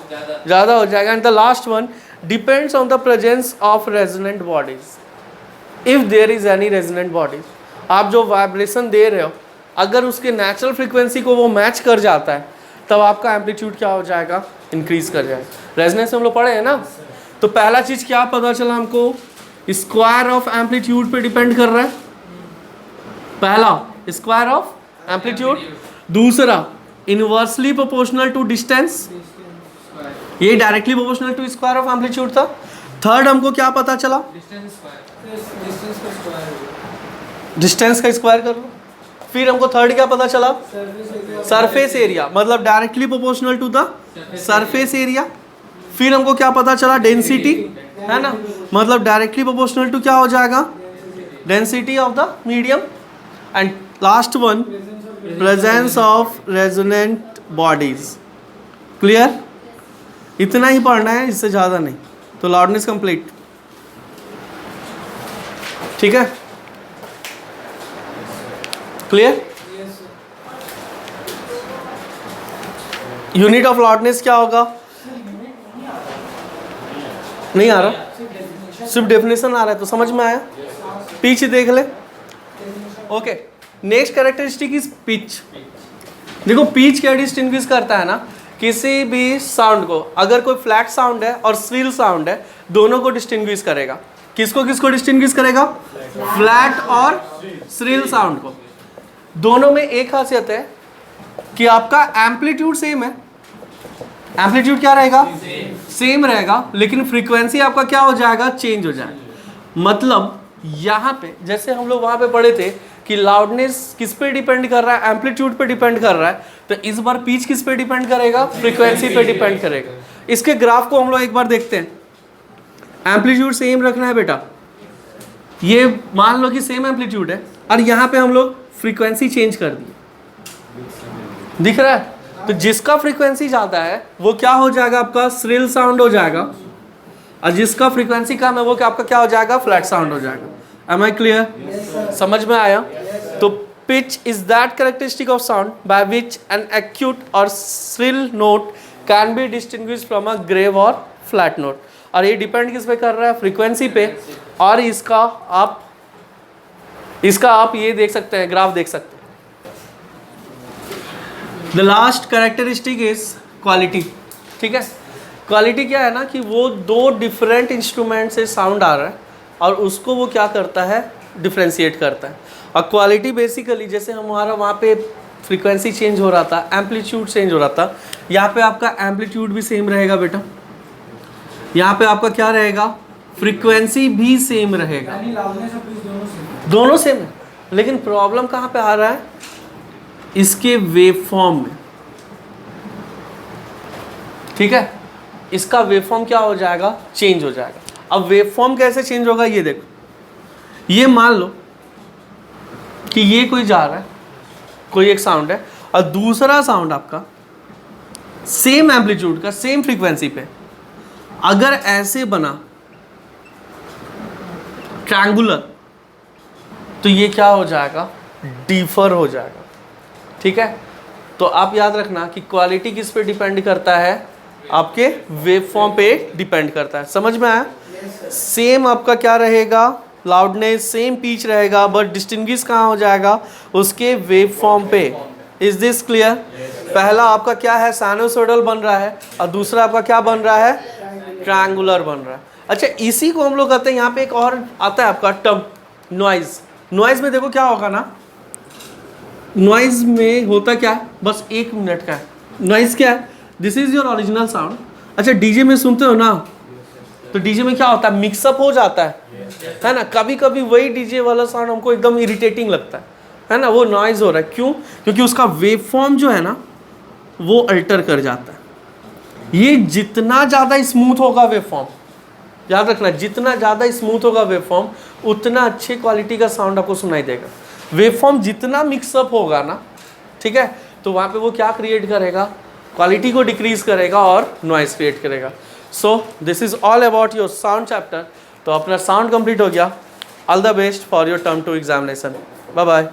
ज़्यादा हो जाएगा। And the last one depends on the presence of resonant bodies. If there is any resonant bodies, आप जो वाइब्रेशन दे रहे हो अगर उसके नेचुरल फ्रिक्वेंसी को वो मैच कर जाता है तब आपका एम्पलीट्यूड क्या हो जाएगा, इंक्रीज कर जाएगा। रेजोनेंस हम लोग पढ़े हैं ना। तो पहला चीज़ क्या पता चला हमको, स्क्वायर ऑफ एम्पलीट्यूड पे डिपेंड कर रहा है। पहला स्क्वायर ऑफ एम्पलीट्यूड, दूसरा इनवर्सली प्रोपोर्शनल टू डिस्टेंस, ये directly proportional to square of amplitude था। थर्ड हमको क्या पता चला, डिस्टेंस का स्क्वायर कर लो। फिर हमको थर्ड क्या पता चला, सरफेस एरिया, मतलब directly proportional to the surface area. फिर हमको क्या पता चला, डेंसिटी, है ना, मतलब डायरेक्टली प्रोपोर्शनल टू क्या हो जाएगा, density of the medium. And last one, presence of resonant bodies. Clear? इतना ही पढ़ना है, इससे ज़्यादा नहीं। तो लाउडनेस कंप्लीट, ठीक है, क्लियर। यूनिट ऑफ लाउडनेस क्या होगा, नहीं आ रहा, सिर्फ डेफिनेशन आ रहा है, तो समझ में आया, पीछे देख ले। Okay, next characteristic is pitch. देखो पिच क्या डिस्टिंग्विश करता है ना, किसी भी साउंड को, अगर कोई फ्लैट साउंड है और श्रिल साउंड है, दोनों को डिस्टिंग्विश करेगा। किसको किसको डिस्टिंग्विश करेगा, फ्लैट और श्रिल साउंड को। दोनों में एक खासियत है कि आपका एम्पलीट्यूड सेम है, एम्पलीट्यूड क्या रहेगा, सेम रहेगा, लेकिन फ्रीक्वेंसी आपका क्या हो जाएगा, चेंज हो जाएगा। मतलब यहाँ पे जैसे हम लोग वहाँ पे पढ़े थे कि लाउडनेस किस पे डिपेंड कर रहा है, एम्पलीट्यूड पे डिपेंड कर रहा है, तो इस बार पिच किस पे डिपेंड करेगा, फ्रीक्वेंसी पे डिपेंड करेगा। इसके ग्राफ को हम लोग एक बार देखते हैं। एम्पलीट्यूड सेम रखना है बेटा, ये मान लो कि सेम एम्पलीट्यूड है और यहाँ पे हम लोग फ्रीक्वेंसी चेंज कर दी, दिख रहा है। तो जिसका फ्रीक्वेंसी ज़्यादा है वो क्या हो जाएगा, आपका श्रिल साउंड हो जाएगा, और जिसका फ्रीक्वेंसी कम है वो क्या आपका क्या हो जाएगा, फ्लैट साउंड हो जाएगा। Am I clear? समझ में आया? तो pitch is that characteristic of sound by which an acute और shrill note can be distinguished from a grave और फ्लैट नोट। और ये डिपेंड किस पे कर रहा है, फ्रीक्वेंसी पे। और इसका आप ये देख सकते हैं, ग्राफ देख सकते हैं। The last characteristic is quality. ठीक है, क्वालिटी क्या है ना कि वो दो डिफरेंट इंस्ट्रूमेंट से साउंड आ रहा है और उसको वो क्या करता है, डिफ्रेंशिएट करता है। और क्वालिटी बेसिकली जैसे हमारा वहाँ पे फ्रीक्वेंसी चेंज हो रहा था, एम्पलीट्यूड चेंज हो रहा था, यहाँ पे आपका एम्पलीट्यूड भी सेम रहेगा बेटा, यहाँ पे आपका क्या रहेगा, फ्रीक्वेंसी भी सेम रहेगा, यानी लाउडनेस और पिच दोनों सेम है। लेकिन प्रॉब्लम कहाँ पे आ रहा है, इसके वेवफॉर्म में। ठीक है, इसका वेवफॉर्म क्या हो जाएगा, चेंज हो जाएगा। अब वेवफॉर्म कैसे चेंज होगा, ये देखो, ये मान लो कि ये कोई जा रहा है, कोई एक साउंड है और दूसरा साउंड आपका सेम एम्पलीट्यूड का, सेम फ्रीक्वेंसी पे अगर ऐसे बना ट्रायंगुलर, तो ये क्या हो जाएगा, डिफर हो जाएगा। ठीक है, तो आप याद रखना कि क्वालिटी किस पे डिपेंड करता है, आपके वेवफॉर्म पे डिपेंड करता है। समझ में आया? सेम आपका क्या रहेगा, लाउडनेस सेम पिच रहेगा, बट डिस्टिंग्विश कहाँ हो जाएगा, उसके वेवफॉर्म पे। Is this clear? पहला आपका क्या है, साइनोसॉइडल बन रहा है और दूसरा आपका क्या बन रहा है, ट्रायंगुलर बन रहा है। अच्छा, इसी को हम लोग कहते हैं, यहाँ पे एक और आता है आपका टर्म, नॉइज। नॉइज में देखो क्या होगा ना, नॉइज में होता क्या है, बस 1 मिनट का है। नॉइज क्या है, this is your original sound. अच्छा, डीजे में सुनते हो ना, तो डीजे में क्या होता है, मिक्सअप हो जाता है ना। कभी कभी वही डीजे वाला साउंड हमको एकदम इरिटेटिंग लगता है ना, वो नॉइज हो रहा है। क्यों? क्योंकि उसका वेवफॉर्म जो है ना वो अल्टर कर जाता है। ये जितना ज़्यादा स्मूथ होगा वेवफॉर्म, याद रखना, जितना ज़्यादा स्मूथ होगा वेवफॉर्म उतना अच्छे क्वालिटी का साउंड आपको सुनाई देगा। वेवफॉर्म जितना मिक्सअप होगा ना, ठीक है, तो वहाँ पे वो क्या क्रिएट करेगा, क्वालिटी को डिक्रीज करेगा और नॉइस क्रिएट करेगा। So this is all about your sound chapter. तो अपना साउंड कंप्लीट हो गया। All the best for your term 2 examination. Bye bye.